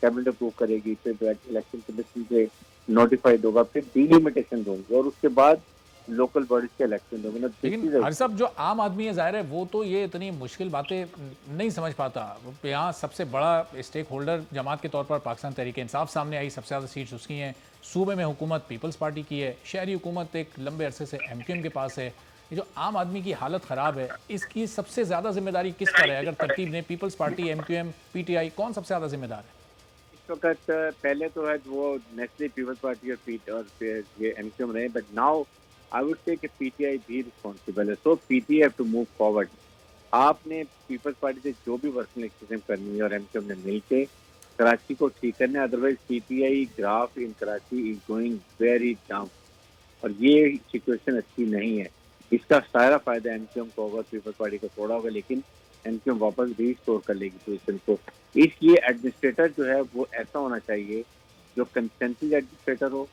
कैबिनेट अप्रूव करेगी, फिर इलेक्शन कमीशन से नोटिफाइड होगा, फिर डिलिमिटेशन होंगे, और उसके बाद लोकल बॉडीज के इलेक्शन होंगे ना। लेकिन हर सब जो आम आदमी है, जाहिर है वो तो ये इतनी मुश्किल बातें नहीं समझ पाता। यहाँ सबसे बड़ा स्टेक होल्डर जमात के तौर पर पाकिस्तान तहरीक इंसाफ सामने आई, सबसे ज़्यादा सीट्स उसकी हैं। सूबे में हुकूमत पीपल्स पार्टी की है, शहरी हुकूमत एक लंबे अरसे से MQM के पास है। ये जो आम आदमी की हालत ख़राब है, इसकी सबसे ज़्यादा जिम्मेदारी किस पर है? अगर तरतीब ने पीपल्स पार्टी, MQM, PTI, कौन सबसे ज़्यादा जिम्मेदार है? इस वक्त पहले तो है वो नेशनल पीपल्स पार्टी और ये MQM रहे, but now I would say कि PTI भी रिस्पॉन्सिबल है। So PTI have to move forward. आपने पीपल्स पार्टी से जो भी वर्किंग एक्सचेंज करनी है, और MQM ने मिलके कराची को ठीक करना है। Otherwise PTI graph in Karachi is going very down, और ये सिचुएशन अच्छी नहीं है। इसका सारा फायदा MQM को होगा, पीपल्स पार्टी को थोड़ा होगा, लेकिन MQM वापस रीस्टोर कर लेगी पोजिशन को। इसलिए एडमिनिस्ट्रेटर जो है वो ऐसा होना चाहिए जो कंसेंसस एडमिनिस्ट्रेटर हो।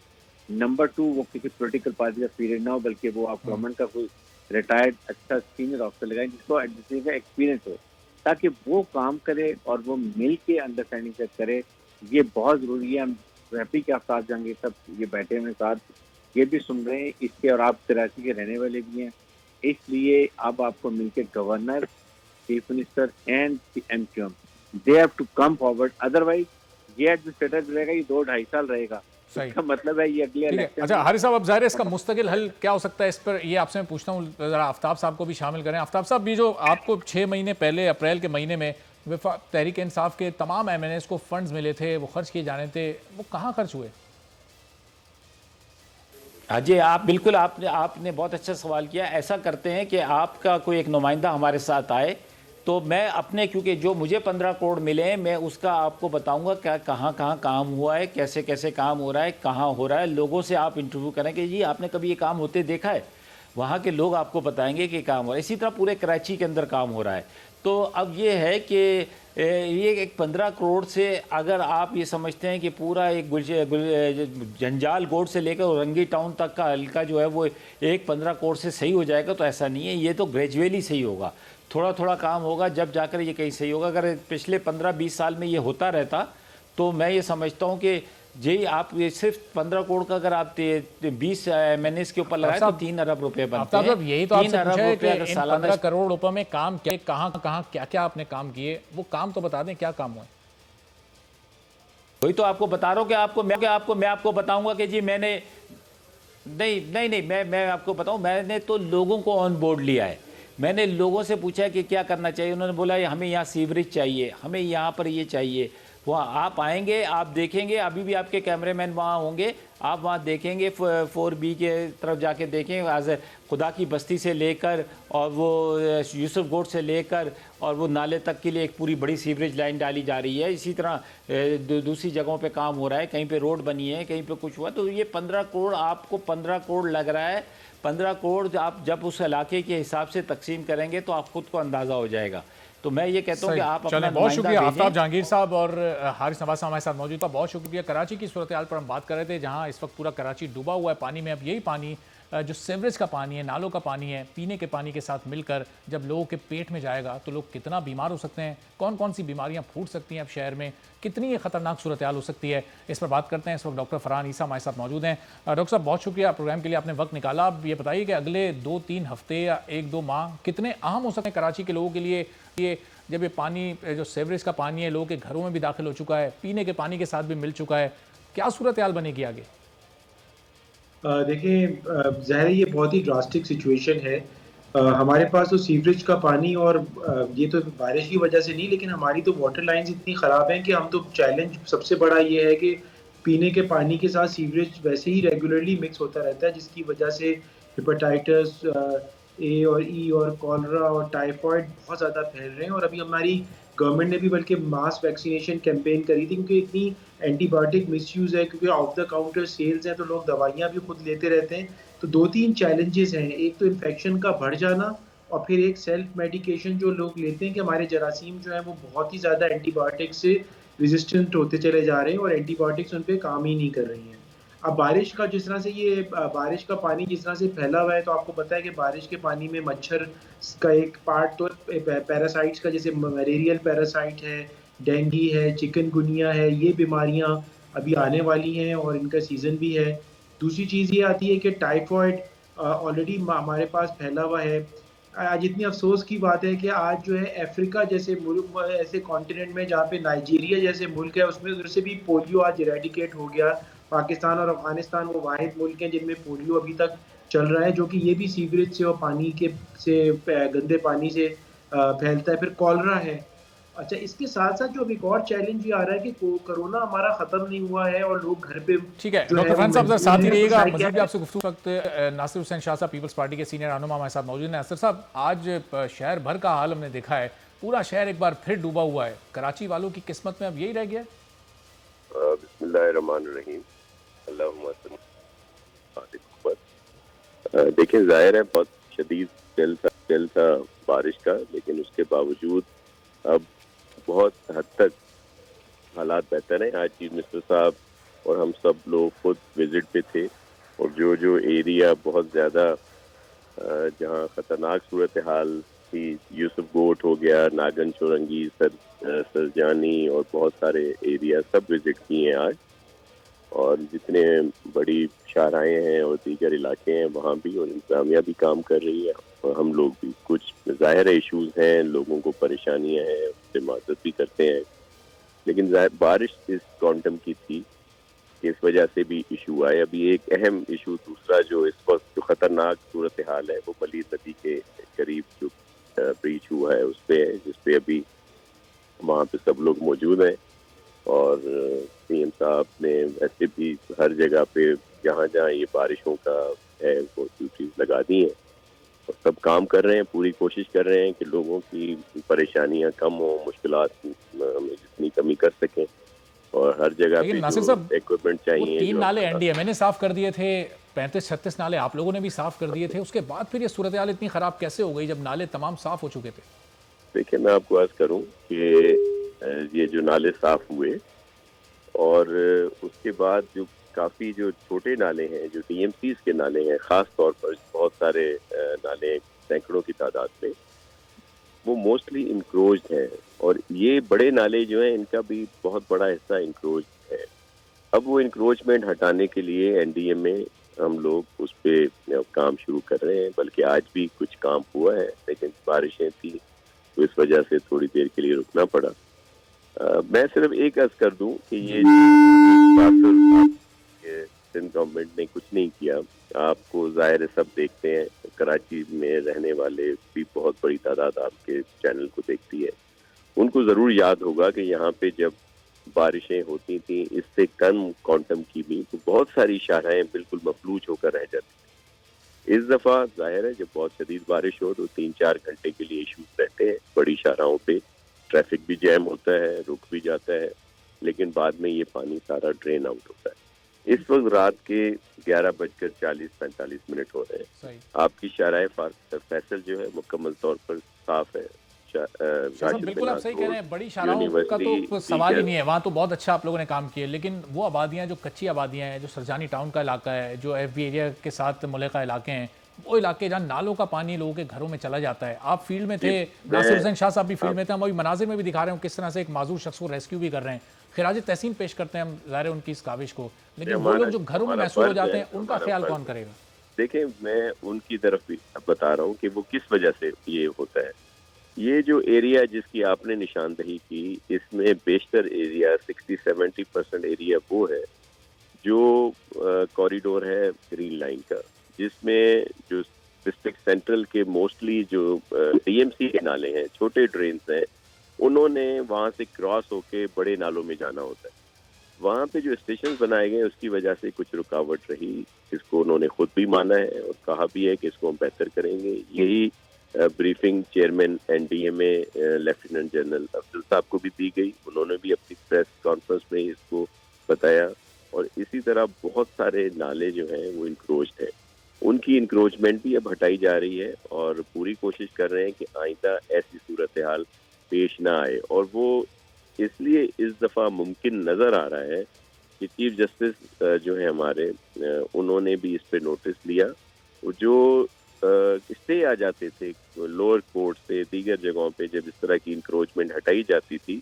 नंबर 2, वो किसी पॉलिटिकल पार्टी का पीरियड ना हो, बल्कि वो आप गवर्नमेंट का कोई रिटायर्ड अच्छा सीनियर ऑफिसर लगाएं जिसको एडमिनिस्ट्रेशन का एक्सपीरियंस हो, ताकि वो काम करे और वो मिल के अंडरस्टैंडिंग से करे। ये बहुत ज़रूरी है। हम हैप्पी के साथ जाएंगे, सब ये बैठे हुए साथ ये भी सुन रहे हैं इसके, और आप कराची के रहने वाले भी हैं। इसलिए अब आपको मिलकर governor, chief minister and MQM they have to come forward. Otherwise ये एडमिनिस्ट्रेटर जो रहेगा ये 2-2.5 साल रहेगा, सही। इसका मतलब है ये अगले ठीक है। इलेक्शन अच्छा हारिस साहब, अब ज़ाहिर है इसका मुस्तकिल हल क्या हो सकता है, इस पर ये आपसे मैं पूछता हूँ, ज़रा आफ्ताब साहब को भी शामिल करें। आफ्ताब साहब, भी जो आपको 6 महीने पहले अप्रैल के महीने में तहरीक इंसाफ के तमाम MNAs को फंड्स मिले थे, वो खर्च किए जाने थे, वो कहाँ खर्च हुए? हाँ जी, आप बिल्कुल, आपने बहुत अच्छा सवाल किया। ऐसा करते हैं कि आपका कोई एक नुमाइंदा हमारे साथ आए, तो मैं अपने, क्योंकि जो मुझे 15 करोड़ मिले हैं, मैं उसका आपको बताऊंगा क्या कहाँ कहाँ काम हुआ है, कैसे कैसे काम हो रहा है, कहाँ हो रहा है। लोगों से आप इंटरव्यू करें कि जी आपने कभी ये काम होते देखा है, वहाँ के लोग आपको बताएंगे कि काम हो रहा है। इसी तरह पूरे कराची के अंदर काम हो रहा है। तो अब ये है कि ये एक 15 करोड़ से अगर आप ये समझते हैं कि पूरा एक जंजाल गोड से लेकर औरंगी टाउन तक का हल्का जो है वो एक 15 करोड़ से सही हो जाएगा, तो ऐसा नहीं है। ये तो ग्रेजुअली सही होगा, थोड़ा थोड़ा काम होगा, जब जाकर ये कहीं सही होगा। अगर पिछले 15-20 साल में ये होता रहता तो मैं ये समझता हूँ कि जी आप ये सिर्फ 15 करोड़ का अगर आप 20 MNAs के ऊपर लगाए तो 3 अरब रुपए बनते हैं। यही तो आपसे पूछा है कि इन सालाना 15 करोड़ रुपए में काम क्या, कहाँ कहाँ क्या क्या आपने काम किए, वो काम तो बता दें, क्या काम हुआ? वही तो आपको बता रहा हूँ कि मैं आपको बताऊंगा कि जी मैंने नहीं मैं आपको बताऊं, मैंने तो लोगों को ऑन बोर्ड लिया है। मैंने लोगों से पूछा कि क्या करना चाहिए, उन्होंने बोला हमें यहाँ सीवरेज चाहिए, हमें यहाँ पर ये चाहिए। वहाँ आप आएंगे, आप देखेंगे, अभी भी आपके कैमरेमैन वहाँ होंगे, आप वहाँ देखेंगे 4B के तरफ जाके देखें, आज खुदा की बस्ती से लेकर और वो यूसुफ गोड से लेकर और वो नाले तक के लिए एक पूरी बड़ी सीवरेज लाइन डाली जा रही है। इसी तरह दूसरी जगहों पे काम हो रहा है, कहीं पे रोड बनी है, कहीं पे कुछ हुआ। तो ये 15 करोड़ आपको 15 करोड़ लग रहा है। 15 करोड़ आप जब उस इलाके के हिसाब से तकसीम करेंगे तो आप खुद को अंदाज़ा हो जाएगा। तो मैं ये कहता हूँ कि आप अपना बहुत शुक्रिया आफ्ताब जहांगीर साहब और हारिस नवाज साहब हमारे साथ मौजूद था। बहुत शुक्रिया। कराची की सूरत हाल पर हम बात कर रहे थे, जहां इस वक्त पूरा कराची डूबा हुआ है पानी में। अब यही पानी जो सीवरेज का पानी है, नालों का पानी है, पीने के पानी के साथ मिलकर जब लोगों के पेट में जाएगा तो लोग कितना बीमार हो सकते हैं, कौन कौन सी बीमारियां फूट सकती हैं अब शहर में, कितनी ये खतरनाक सूरत हाल हो सकती है, इस पर बात करते हैं। इस वक्त डॉक्टर फरहान ईसा हमारे साथ मौजूद हैं। डॉक्टर साहब, बहुत शुक्रिया प्रोग्राम के लिए, आपने वक्त निकाला। अब ये बताइए कि अगले 2-3 हफ्ते या 1-2 माह कितने अहम हो सकते हैं कराची के लोगों के लिए, ये जब ये पानी जो सीवरेज का पानी है लोगों के घरों में भी दाखिल हो चुका है, पीने के पानी के साथ भी मिल चुका है, क्या सूरत हाल बनेगी आगे? देखिए, ज़ाहिर है ये बहुत ही ड्रास्टिक सिचुएशन है। हमारे पास तो सीवरेज का पानी और ये तो बारिश की वजह से नहीं, लेकिन हमारी तो वाटर लाइंस इतनी ख़राब हैं कि हम तो चैलेंज सबसे बड़ा ये है कि पीने के पानी के साथ सीवरेज वैसे ही रेगुलरली मिक्स होता रहता है, जिसकी वजह से हेपेटाइटिस A और E और कॉलरा और टाइफॉइड बहुत ज़्यादा फैल रहे हैं। और अभी हमारी गवर्नमेंट ने भी बल्कि मास वैक्सीनेशन कैंपेन करी थी, क्योंकि इतनी एंटीबायोटिक मिसयूज़ है, क्योंकि ऑफ द काउंटर सेल्स हैं तो लोग दवाइयाँ भी खुद लेते रहते हैं। तो 2-3 चैलेंजेस हैं, एक तो इन्फेक्शन का बढ़ जाना और फिर एक सेल्फ मेडिकेशन जो लोग लेते हैं कि हमारे जरासीम जो है वो बहुत ही ज़्यादा एंटीबायोटिक से रेजिस्टेंट होते चले जा रहे हैं और एंटीबायोटिक्स उन पर काम ही नहीं कर रही हैं। अब बारिश का जिस तरह से ये बारिश का पानी जिस तरह से फैला हुआ है, तो आपको पता है कि बारिश के पानी में मच्छर का एक पार्ट तो पैरासाइट्स का, जैसे मलेरियल पैरासाइट है, डेंगू है, चिकनगुनिया है, ये बीमारियां अभी आने वाली हैं और इनका सीज़न भी है। दूसरी चीज़ ये आती है कि टाइफॉइड ऑलरेडी हमारे पास फैला हुआ है। आज इतनी अफसोस की बात है कि आज जो है अफ्रीका जैसे मुल्क, ऐसे कॉन्टिनेंट में जहाँ पे नाइजीरिया जैसे मुल्क है, उसमें उधर से भी पोलियो आज इरेडिकेट हो गया। पाकिस्तान और अफगानिस्तान वो वाहिद मुल्क हैं जिनमें पोलियो अभी तक चल रहा है, जो कि ये भी सीवरेज से और पानी के से गंदे पानी से फैलता है। फिर कॉलरा है। अच्छा, इसके साथ साथ जो एक और चैलेंज ये आ रहा है कि कोरोना हमारा खत्म नहीं हुआ है और लोग घर पे। ठीक है डॉक्टर फरहान साहब, साथ ही रहिएगा, मज़ीद भी आपसे गुफ्तगू वक्त नासिर हुसैन शाह साहब पीपल्स पार्टी के सीनियर रहनुमा हमारे साथ मौजूद हैं। नासिर साहब, आज शहर भर का हाल हमने देखा है, पूरा शहर एक बार फिर डूबा हुआ है, कराची वालों की किस्मत में अब यही रह गया? बिस्मिल्लाहिर्रहमानिर्रहीम। देखें, जाहिर है बहुत शदीद जल था बारिश का, लेकिन उसके बावजूद अब बहुत हद तक हालात बेहतर हैं। आज चीफ मिनिस्टर साहब और हम सब लोग खुद विजिट पे थे और जो एरिया बहुत ज़्यादा जहाँ ख़तरनाक सूरत हाल थी, यूसुफ गोट हो गया, नागन चौरंगी, सरजानी और बहुत सारे एरिया सब विजिट किए हैं आज। और जितने बड़ी शाहराएँ हैं और दीगर इलाके हैं वहाँ भी, और इंतज़ामिया भी काम कर रही है और हम लोग भी। कुछ ज़ाहिर इशूज़ हैं, लोगों को परेशानियाँ हैं, उससे माजरत भी करते हैं, लेकिन बारिश इस क्वांटम की थी इस वजह से भी इशू आए। अभी एक अहम इशू दूसरा जो इस वक्त जो खतरनाक सूरत हाल है वो मलीर नदी के करीब जो ब्रीच हुआ है उस पे है, जिसपे अभी वहाँ पे सब लोग मौजूद हैं और सीएम साहब ने वैसे भी हर जगह पे जहाँ जहाँ ये बारिशों का है वो ड्यूटीज लगा दी हैं और सब काम कर रहे हैं, पूरी कोशिश कर रहे हैं कि लोगों की परेशानियां कम हो, मुश्किलात में जितनी कमी कर सकें और हर जगह लेकिन पे नासिर जो साहब, इक्विपमेंट वो चाहिए 3 जो नाले एनडीएमए ने साफ कर दिए थे, 35-36 नाले आप लोगों ने भी साफ कर दिए थे, उसके बाद फिर ये सूरत हाल इतनी खराब कैसे हो गई जब नाले तमाम साफ हो चुके थे? देखिए, मैं आपको अर्ज करूं कि ये जो नाले साफ हुए और उसके बाद जो काफी जो छोटे नाले हैं, जो टीएमसीज के नाले हैं, खास तौर पर बहुत सारे नाले सैकड़ों की तादाद में, वो मोस्टली इंक्रोज्ड हैं और ये बड़े नाले जो हैं इनका भी बहुत बड़ा हिस्सा इंक्रोज्ड है। अब वो इंक्रोचमेंट हटाने के लिए एनडीएमए हम लोग उस पे काम शुरू कर रहे हैं, बल्कि आज भी कुछ काम हुआ है, लेकिन बारिशें थी तो इस वजह से थोड़ी देर के लिए रुकना पड़ा। मैं सिर्फ एक अर्ज कर दूं कि ये सिंध गवर्नमेंट ने कुछ नहीं किया। आपको जाहिर है सब देखते हैं, कराची में रहने वाले भी बहुत बड़ी तादाद आपके चैनल को देखती है, उनको जरूर याद होगा कि यहाँ पे जब बारिशें होती थी इससे कम क्वांटम की भी तो बहुत सारी शाहराएं बिल्कुल मफलूज होकर रह जाती थी। इस दफा जाहिर है जब बहुत शदीद बारिश हो तो 3-4 घंटे के लिए इशूज रहते हैं बड़ी शाहराओं पे, ट्रैफिक भी जैम होता है, रुक भी जाता है, लेकिन बाद में ये पानी सारा ड्रेन आउट होता है। इस वक्त रात के 11:40-45 हो रहे हैं। आपकी शाहराए फैसल जो है मुकम्मल तौर पर साफ है। बिल्कुल आप सही कह रहे हैं, बड़ी शाहराहों का तो सवाल ही नहीं है, वहाँ तो बहुत अच्छा आप लोगों ने काम किया, लेकिन वो आबादियाँ जो कच्ची आबादियाँ हैं, जो सरजानी टाउन का इलाका है, जो एफबी एरिया के साथ मुल्का इलाके हैं, वो इलाके जहाँ नालों का पानी लोगों के घरों में चला जाता है। आप फील्ड में थे, नासिर हुसैन शाह साहब भी फील्ड में थे, हम अभी मनाजिर में भी दिखा रहे हैं किस तरह से एक माजूर शख्स को रेस्क्यू भी कर रहे हैं। खिराज तहसीन पेश करते हैं हम ज़ाहिर उनकी इस काविश को, लेकिन वो लोग जो घरों में महसूस हो जाते हैं उनका ख्याल कौन करेगा? देखें, मैं उनकी तरफ भी बता रहा हूँ कि वो किस वजह से ये होता है। ये जो एरिया जिसकी आपने निशानदही की, इसमें बेशतर एरिया 60-70% एरिया वो है जो कॉरिडोर है ग्रीन लाइन का, जिसमें जो डिस्ट्रिक्ट सेंट्रल के मोस्टली जो टीएमसी के नाले हैं, छोटे ड्रेन्स हैं, उन्होंने वहाँ से क्रॉस होके बड़े नालों में जाना होता है। वहाँ पे जो स्टेशन बनाए गए उसकी वजह से कुछ रुकावट रही, इसको उन्होंने खुद भी माना है और कहा भी है कि इसको हम बेहतर करेंगे। यही briefing chairman NDMA lieutenant general Afzal साहब को भी दी गई, उन्होंने भी अपनी प्रेस कॉन्फ्रेंस में इसको बताया। और इसी तरह बहुत सारे नाले जो हैं वो इंक्रोच्ड हैं, उनकी इंक्रोचमेंट भी अब हटाई जा रही है और पूरी कोशिश कर रहे हैं कि आइंदा ऐसी सूरत हाल पेश ना आए। और वो इसलिए इस दफ़ा मुमकिन नज़र आ रहा है कि चीफ जस्टिस जो है हमारे, उन्होंने भी इस पे नोटिस लिया। जो स्टे आ जाते थे लोअर कोर्ट से दीगर जगहों पे जब इस तरह की इंक्रोचमेंट हटाई जाती थी,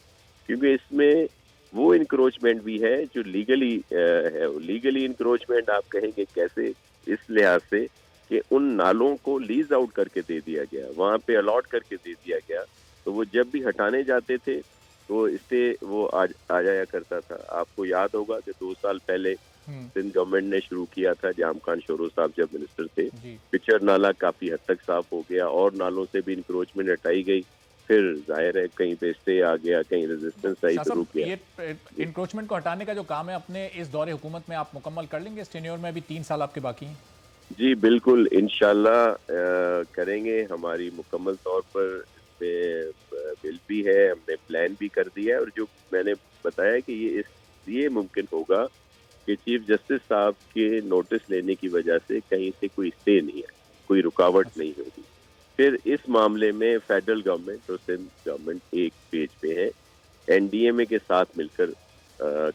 क्योंकि इसमें वो इंक्रोचमेंट भी है जो लीगली है। लीगली इंक्रोचमेंट आप कहेंगे कैसे? इस लिहाज से कि उन नालों को लीज आउट करके दे दिया गया, वहाँ पे अलॉट करके दे दिया गया, तो वो जब भी हटाने जाते थे तो इससे वो आ जाया करता था। आपको याद होगा कि 2 साल पहले सिंध गवर्नमेंट ने शुरू किया था, जाम खान शोरो साहब जब मिनिस्टर थे, पिक्चर नाला काफी हद तक साफ हो गया और नालों से भी इंक्रोचमेंट हटाई गई। फिर जाहिर है कहीं पे स्टे आ गया, कहीं रेजिस्टेंस आई तो रुक गया। ये इंक्रोचमेंट को हटाने का जो काम है अपने इस दौरे हुकूमत में आप मुकम्मल कर लेंगे? इस टेन्योर में अभी 3 साल आपके बाकी हैं। जी बिल्कुल, इंशाल्लाह करेंगे। हमारी मुकम्मल तौर पर बिल भी है, हमने प्लान भी कर दिया है और जो मैंने बताया कि ये मुमकिन होगा कि चीफ जस्टिस साहब के नोटिस लेने की वजह से कहीं से कोई स्टे नहीं है, कोई रुकावट नहीं होगी। फिर इस मामले में फेडरल गवर्नमेंट और सिंध गवर्नमेंट एक पेज पे है, एनडीएमए के साथ मिलकर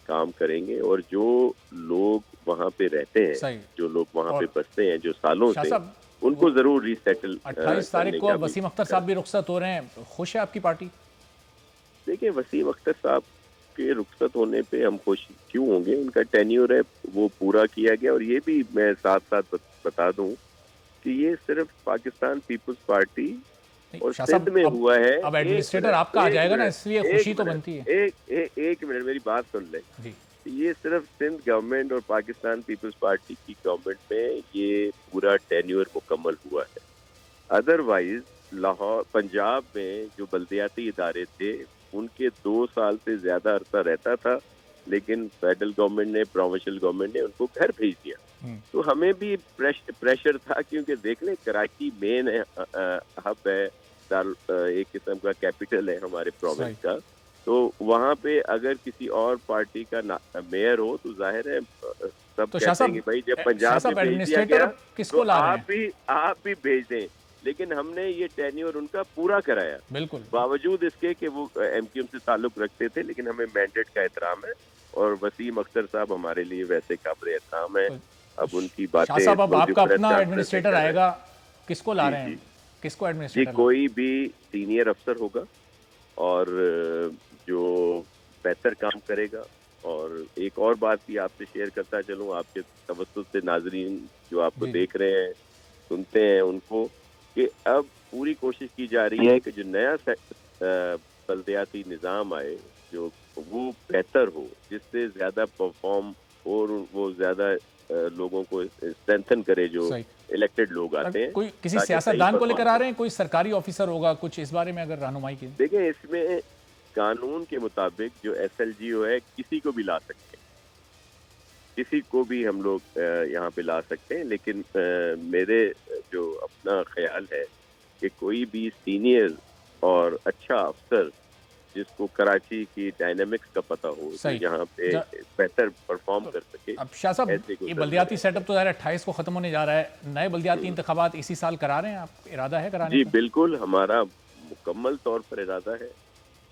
काम करेंगे और जो लोग वहाँ पे रहते हैं, जो लोग वहाँ पे बसते हैं जो सालों से, उनको जरूर रीसेटल। 28 तारीख को वसीम अख्तर साहब भी रुखसत हो रहे हैं, खुश है आपकी पार्टी? देखिए, वसीम अख्तर साहब के रुखसत होने पे हम खुश क्यों होंगे? उनका टेन्योर है वो पूरा किया गया। और ये भी मैं साथ साथ बता दूं कि ये सिर्फ पाकिस्तान पीपल्स पार्टी और सिंध में हुआ है। अब एडमिनिस्ट्रेटर आपका आ जाएगा ना, इसलिए खुशी तो बनती है। एक मिनट मेरी बात सुन ले। ये सिर्फ सिंध गवर्नमेंट और पाकिस्तान पीपल्स पार्टी की गवर्नमेंट में ये पूरा टेन्योर मुकम्मल हुआ है। अदरवाइज लाहौर पंजाब में जो बल्दियाती इदारे थे उनके 2 साल से ज्यादा अरसा रहता था, लेकिन फेडरल गवर्नमेंट ने, प्रोविंशियल गवर्नमेंट ने उनको घर भेज दिया। तो हमें भी प्रेशर था, क्योंकि देख लें कराची मेन हब है, एक किस्म का कैपिटल है हमारे प्रोविंस का। तो वहाँ पे अगर किसी और पार्टी का मेयर हो तो जाहिर है सब तो कहते हैं कि भाई जब पंजाब में भेज दिया गया तो आप भी भेज दें, लेकिन हमने ये टेन्योर उनका पूरा कराया, बिल्कुल, बावजूद इसके कि वो एमक्यूएम से ताल्लुक रखते थे। लेकिन हमें मैंडेट का एहतराम है और वसीम अख्तर साहब हमारे लिए वैसे काबिल एहतराम है। अब उनकी बातें, शाह साहब, अब आपका अपना एडमिनिस्ट्रेटर आएगा, किसको ला रहे हैं, किसको एडमिनिस्ट्रेटर? जी, कोई भी सीनियर अफसर होगा और जो बेहतर काम करेगा। और एक और बात भी आपसे शेयर करता चलूँ, आपके तवज्जुह से नाजरीन जो आपको देख रहे हैं, सुनते हैं उनको, कि अब पूरी कोशिश की जा रही है कि जो नया बल्दियाती निज़ाम आए जो वो बेहतर हो, जिससे ज़्यादा परफॉर्म और वो ज़्यादा लोगों को स्ट्रेंथन करे जो इलेक्टेड लोग आते हैं। कोई किसी सियासतदान को लेकर आ रहे हैं, कोई सरकारी ऑफिसर होगा, कुछ इस बारे में अगर रहनुमाई की? देखिए, इसमें कानून के मुताबिक जो SLGO है किसी को भी ला सकते हैं, किसी को भी हम लोग यहाँ पे ला सकते हैं। लेकिन मेरे जो अपना ख्याल है कि कोई भी सीनियर और अच्छा अफसर जिसको कराची की डायनामिक्स का पता हो, यहाँ पे बेहतर परफॉर्म कर सके। अब शाह साहब, ये बल्दियाती सेटअप तो 28 को खत्म होने जा रहा है, नए बल्दियाती इंतखाबात इसी साल करा रहे हैं, आप इरादा है कराने जी बिल्कुल, हमारा मुकम्मल तौर पर इरादा है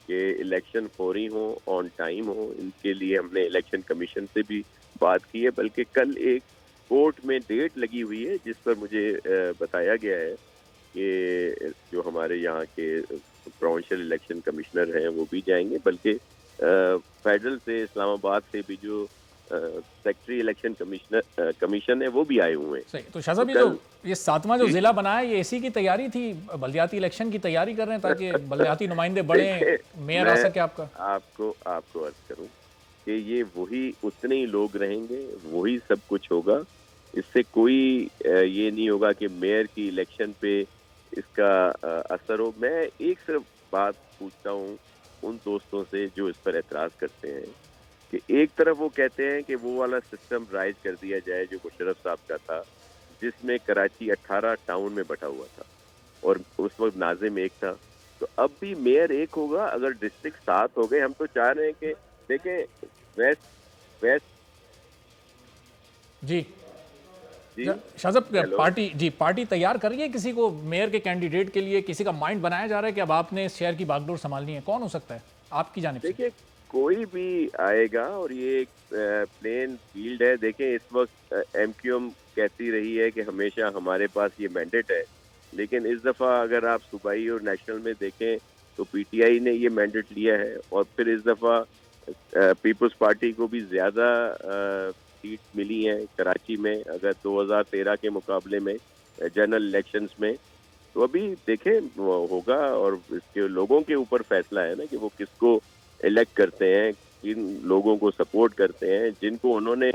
कि इलेक्शन फौरी हो, ऑन टाइम हो। इनके लिए हमने इलेक्शन कमीशन से भी बात की है, बल्कि कल एक कोर्ट में डेट लगी हुई है जिस पर मुझे बताया गया है कि जो हमारे यहाँ के प्रोविंशियल इलेक्शन कमिश्नर हैं वो भी जाएंगे, बल्कि फेडरल से इस्लामाबाद से भी जो सेक्रेटरी इलेक्शन कमीशन है वो भी आए हुए हैं। सही। तो शाह साहब, ये 7वां जो जिला बना है, ये इसी की तैयारी थी, बल्दियाती इलेक्शन की तैयारी कर रहे हैं ताकि बल्दियाती नुमाइंदे बढ़े, मेयर आ सके आपका? आपको अर्ज करूं कि ये वही उतने ही लोग रहेंगे, वही सब कुछ होगा। इससे कोई ये नहीं होगा कि मेयर की इलेक्शन पे इसका असर हो। मैं एक सिर्फ बात पूछता हूँ उन दोस्तों से जो इस पर एतराज करते हैं कि एक तरफ वो कहते हैं कि वो वाला सिस्टम राइज कर दिया जाए जो मुशर्रफ साहब का था, जिसमें कराची 18 टाउन में बटा हुआ था और उस वक्त नाज़िम एक था। तो अब भी मेयर एक होगा, अगर डिस्ट्रिक्ट 7 हो गए। हम तो चाह रहे हैं कि देखें वेस्ट जी शाह साहब, पार्टी तैयार कर रही है किसी को मेयर के कैंडिडेट के लिए? किसी का माइंड बनाया जा रहा है कि अब आपने इस शहर की बागडोर संभालनी है? कौन हो सकता है आपकी जानिब से? देखिए, कोई भी आएगा और ये एक प्लेन फील्ड है। देखें, इस वक्त MQM कहती रही है कि हमेशा हमारे पास ये मैंडेट है, लेकिन इस दफ़ा अगर आप सूबाई और नेशनल में देखें तो PTI ने ये मैंडेट लिया है और फिर इस दफ़ा पीपल्स पार्टी को भी ज़्यादा सीट मिली हैं कराची में, अगर 2013 के मुकाबले में जनरल इलेक्शंस में। तो अभी देखें होगा और इसके लोगों के ऊपर फैसला है ना कि वो किसको इलेक्ट करते हैं, किन लोगों को सपोर्ट करते हैं। जिनको उन्होंने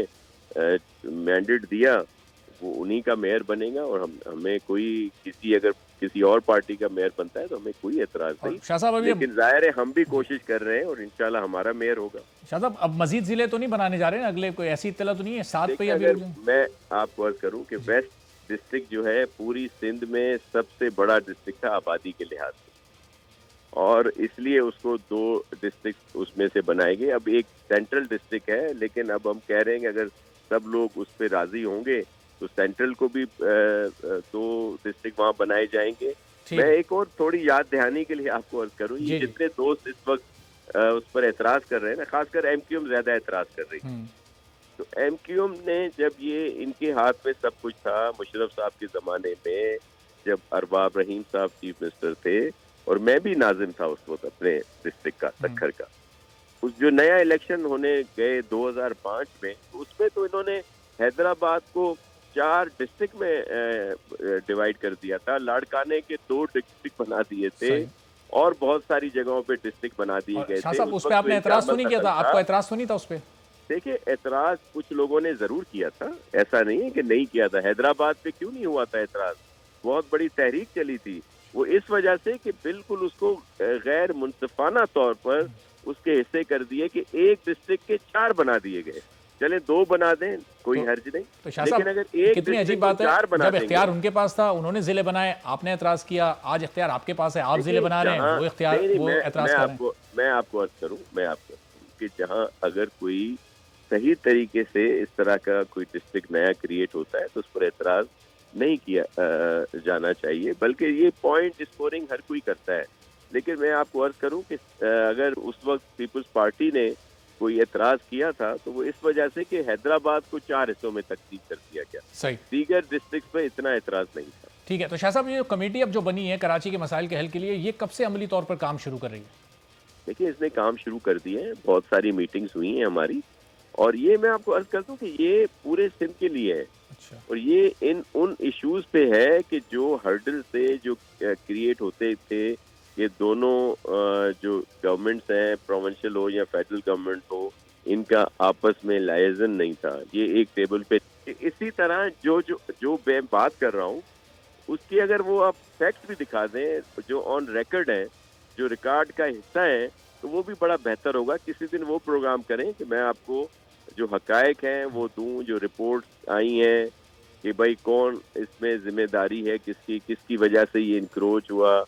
मैंडेट दिया वो उन्हीं का मेयर बनेगा और हमें कोई अगर किसी और पार्टी का मेयर बनता है तो हमें कोई एतराज नहीं। लेकिन जाहिर है हम भी कोशिश कर रहे हैं और इंशाल्लाह हमारा मेयर होगा। शाह साहब, अब मजीद जिले तो नहीं बनाने जा रहे हैं अगले? कोई ऐसी इत्तला तो नहीं है? 7 पे अगर मैं आपको अर्ज करूं कि वेस्ट डिस्ट्रिक्ट जो है पूरी सिंध में सबसे बड़ा डिस्ट्रिक्ट था आबादी के लिहाज से, और इसलिए उसको 2 डिस्ट्रिक्ट उसमें से बनाए गए। अब एक सेंट्रल डिस्ट्रिक्ट है, लेकिन अब हम कह रहे हैं कि अगर सब लोग उस पर राजी होंगे तो सेंट्रल को भी 2 डिस्ट्रिक्ट वहाँ बनाए जाएंगे। मैं एक और थोड़ी याद दहानी के लिए आपको अर्ज करूँ, ये जितने दोस्त इस वक्त उस पर एतराज कर रहे हैं ना, खासकर MQM ज्यादा एतराज कर रही है। तो MQM ने जब ये इनके हाथ में सब कुछ था मुशर्रफ साहब के ज़माने में, जब अरबाब रहीम साहब चीफ मिनिस्टर थे और मैं भी नाज़िम था उस वक्त अपने डिस्ट्रिक्ट का, सक्खर का, उस जो नया इलेक्शन होने गए 2005 में, उसमें तो इन्होंने हैदराबाद को 4 डिस्ट्रिक्ट में डिवाइड कर दिया था। लाड़काने के 2 डिस्ट्रिक्ट बना दिए थे और बहुत सारी जगहों पे डिस्ट्रिक्ट बना दिए गए थे। शाह साहब, उस पे आपने एतराज तो नहीं किया था? आपको एतराज तो नहीं था उस पे? देखिए, एतराज कुछ लोगों ने जरूर किया था, ऐसा नहीं है कि नहीं किया था। हैदराबाद पे क्यों नहीं हुआ था एतराज? बहुत बड़ी तहरीक चली थी। वो इस वजह से कि बिल्कुल उसको गैर मुनसिफाना तौर पर उसके हिस्से कर दिए कि एक डिस्ट्रिक्ट के 4 बना दिए गए। चले 2 बना दें, कोई हर्ज नहीं। तो शाह लेकिन साहब, अगर एक कितनी अजीब डिस्ट्रिक्ट बात को है, 4 बना जब देंगे, इख्तियार उनके पास था, उन्होंने जिले बनाए, आपने एतराज किया। आज इख्तियार आपके पास है, आप जिले बना रहे हैं, वो इख्तियार वो एतराज कर रहे हैं। मैं आपको अर्ज करूं कि जहां अगर कोई सही तरीके से इस तरह का कोई डिस्ट्रिक्ट नया क्रिएट होता है तो उस पर एतराज नहीं किया जाना चाहिए, बल्कि ये पॉइंट स्कोरिंग हर कोई करता है। लेकिन मैं आपको अर्ज करूं कि अगर उस वक्त पीपल्स पार्टी ने कोई एतराज किया था तो वो इस वजह से कि हैदराबाद को 4 हिस्सों में तकसीम कर दिया गया। सही। दीगर डिस्ट्रिक्ट पे इतना एतराज नहीं था। ठीक है, तो शाह साहब, ये कमेटी अब जो बनी है कराची के मसाइल के हल के लिए, ये कब से अमली तौर पर काम शुरू कर रही है? देखिए, इसने काम शुरू कर दिए हैं, बहुत सारी मीटिंग्स हुई हैं हमारी, और ये मैं आपको अर्ज कर दूं कि ये पूरे सिंध के लिए है। अच्छा। और ये उन इश्यूज पे है कि जो हर्डल से जो क्रिएट होते थे, ये दोनों जो गवर्नमेंट्स हैं, प्रोविंशियल हो या फेडरल गवर्नमेंट हो, इनका आपस में लायजन नहीं था। ये एक टेबल पे इसी तरह जो मैं बात कर रहा हूँ उसकी अगर वो आप फैक्ट भी दिखा दें जो ऑन रिकॉर्ड है, जो रिकॉर्ड का हिस्सा है, तो वो भी बड़ा बेहतर होगा। किसी दिन वो प्रोग्राम करें कि मैं आपको जो हकायक हैं वो दूं, जो रिपोर्ट्स आई हैं कि भाई कौन इसमें जिम्मेदारी है, किसकी वजह से ये इंक्रोच हुआ,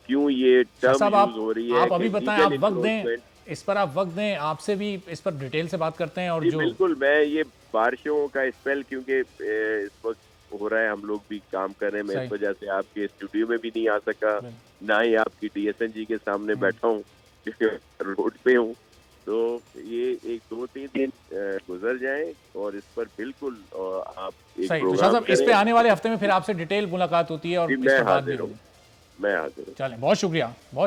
क्यों ये टर्म यूज हो रही है। आप अभी बताएं, आप वक्त दें इस पर, आप वक्त दें, आपसे भी इस पर डिटेल से बात करते हैं। और जो बिल्कुल, मैं ये बारिशों का स्पेल क्योंकि इस वक्त हो रहा है, हम लोग भी काम कर रहे हैं, मैं इस वजह से आपके स्टूडियो में भी नहीं आ सका, ना ही आपकी DSNG के सामने बैठा हूँ क्योंकि रोड पे हूँ। तो ये 1-2-3 दिन गुजर जाए और इस पर बिल्कुल आप एक प्रोग्राम इस पे आने वाले हफ्ते में फिर आपसे डिटेल मुलाकात होती है और इस पर बात भी होगी। मैं हाजिर हूँ। चलें, बहुत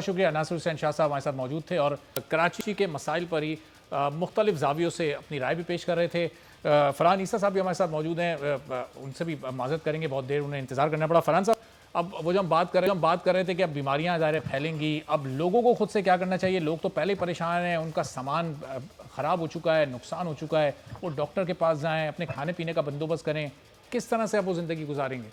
शुक्रिया। नासिर हुसैन शाह साहब हमारे साथ मौजूद थे और कराची के मसाइल पर ही मुख्तलिफ जावियों से अपनी राय भी पेश कर रहे थे। फरहान ईसा साहब भी हमारे साथ मौजूद हैं, उनसे भी माजरत करेंगे, बहुत देर उन्हें इंतजार करना पड़ा। फरहान साहब, अब वो जो हम बात कर रहे थे कि अब बीमारियां ज़ाहिर फैलेंगी, अब लोगों को खुद से क्या करना चाहिए? लोग तो पहले ही परेशान हैं, उनका सामान ख़राब हो चुका है, नुकसान हो चुका है, वो डॉक्टर के पास जाएँ, अपने खाने पीने का बंदोबस्त करें, किस तरह से अब वो ज़िंदगी गुजारेंगे?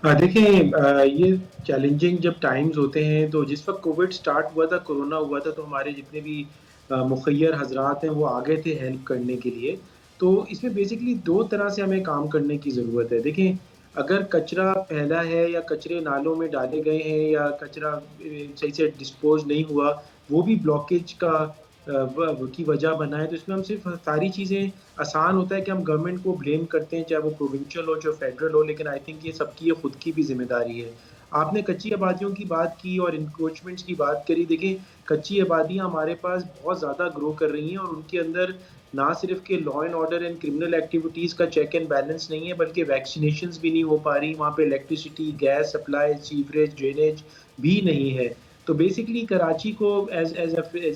देखिए, ये चैलेंजिंग जब टाइम्स होते हैं, तो जिस वक्त कोविड स्टार्ट हुआ था, कोरोना हुआ था, तो हमारे जितने भी मुखय्यर हजरात हैं वो आगे थे हेल्प करने के लिए। तो इसमें बेसिकली 2 तरह से हमें काम करने की ज़रूरत है। देखें, अगर कचरा फैला है या कचरे नालों में डाले गए हैं या कचरा सही से डिस्पोज नहीं हुआ, वो भी ब्लॉकेज का की वजह बना है, तो इसमें हम सिर्फ सारी चीज़ें आसान होता है कि हम गवर्नमेंट को ब्लेम करते हैं, चाहे वो प्रोविंशियल हो, चाहे फेडरल हो, लेकिन आई थिंक ये सबकी ये खुद की भी जिम्मेदारी है। आपने कच्ची आबादियों की बात की और इंक्रोचमेंट्स की बात करी। देखिए, कच्ची आबादियाँ हमारे पास बहुत ज़्यादा ग्रो कर रही हैं और उनके अंदर ना सिर्फ के law and order and criminal activities का चेक एंड बैलेंस नहीं है, बल्कि वैक्सीनेशंस भी नहीं हो पा रही, वहाँ पे electricity, gas supply, sewerage, drainage भी नहीं है। तो बेसिकली कराची को as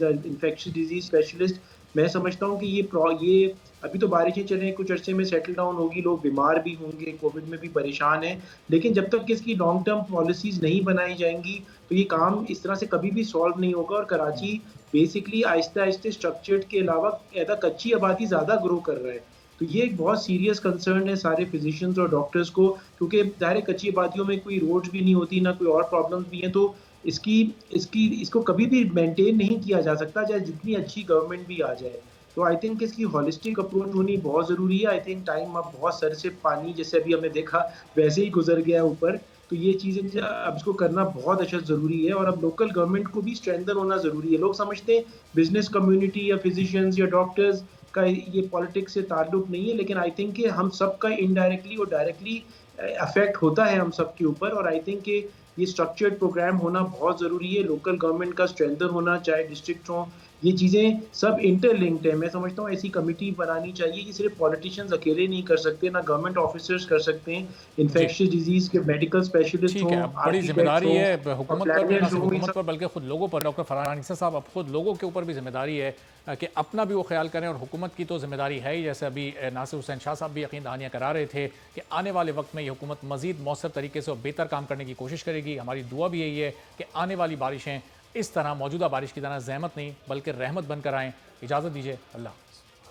a infectious disease specialist मैं समझता हूँ कि ये अभी तो बारिशें चलें, कुछ अरसे में सेटल डाउन होगी, लोग बीमार भी होंगे, कोविड में भी परेशान हैं, लेकिन जब तक इसकी लॉन्ग टर्म पॉलिसीज़ नहीं बनाई जाएंगी तो ये काम इस तरह से कभी भी सॉल्व नहीं होगा। और कराची बेसिकली आहिस्ते-आहिस्ते स्ट्रक्चर्ड के अलावा कच्ची आबादी ज़्यादा ग्रो कर रहा है। तो ये एक बहुत सीरियस कंसर्न है सारे फिजिशियंस और डॉक्टर्स को, क्योंकि ज़ाहिर कच्ची आबादियों में कोई रोड्स भी नहीं होती, ना कोई और प्रॉब्लम्स भी हैं, तो इसको कभी भी मेंटेन नहीं किया जा सकता, चाहे जितनी अच्छी गवर्नमेंट भी आ जाए। तो आई थिंक इसकी होलिस्टिक अप्रोच होनी बहुत ज़रूरी है। आई थिंक टाइम अब बहुत सर से पानी जैसे अभी हमने देखा वैसे ही गुजर गया ऊपर, तो ये चीज़ें अब इसको करना बहुत अच्छा ज़रूरी है। और अब लोकल गवर्नमेंट को भी स्ट्रेंथन होना ज़रूरी है। लोग समझते हैं बिजनेस कम्युनिटी या फिजिशियंस या डॉक्टर्स का ये पॉलिटिक्स से ताल्लुक नहीं है, लेकिन आई थिंक कि हम सबका इनडायरेक्टली और डायरेक्टली अफेक्ट होता है हम सब के ऊपर। और आई थिंक कि ये स्ट्रक्चर्ड प्रोग्राम होना बहुत ज़रूरी है, लोकल गवर्नमेंट का स्ट्रेंथन होना, चाहे डिस्ट्रिक्ट हों, ये चीज़ें सब इंटरलिंक्ड है। मैं समझता हूँ ऐसी कमिटी बनानी चाहिए कि सिर्फ पॉलिटिशियंस अकेले नहीं कर सकते, ना गवर्नमेंट ऑफिसर्स कर सकते हैं, इन्फेक्शियस डिजीज के मेडिकल स्पेशलिस्ट हों, बड़ी जिम्मेदारी है हुकूमत पर, ना सिर्फ हुकूमत पर बल्कि खुद लोगों पर। डॉक्टर फरहान ईसा साहब, अब खुद लोगों के ऊपर भी जिम्मेदारी है कि अपना भी वो ख्याल करें, और हुकूमत की तो जिम्मेदारी है ही। जैसे अभी नासिर हुसैन शाह साहब भी यकीन दहानियाँ करा रहे थे कि आने वाले वक्त में ये हुकूमत मज़ीद मौसर तरीके से और बेहतर काम करने की कोशिश करेगी। हमारी दुआ भी यही है कि आने वाली बारिशें इस तरह मौजूदा बारिश की तरह ज़हमत नहीं बल्कि रहमत बनकर आएँ। इजाज़त दीजिए, अल्लाह हाफ़िज़।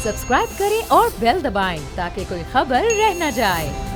सब्सक्राइब करें और बेल दबाएं ताकि कोई खबर रह न जाए।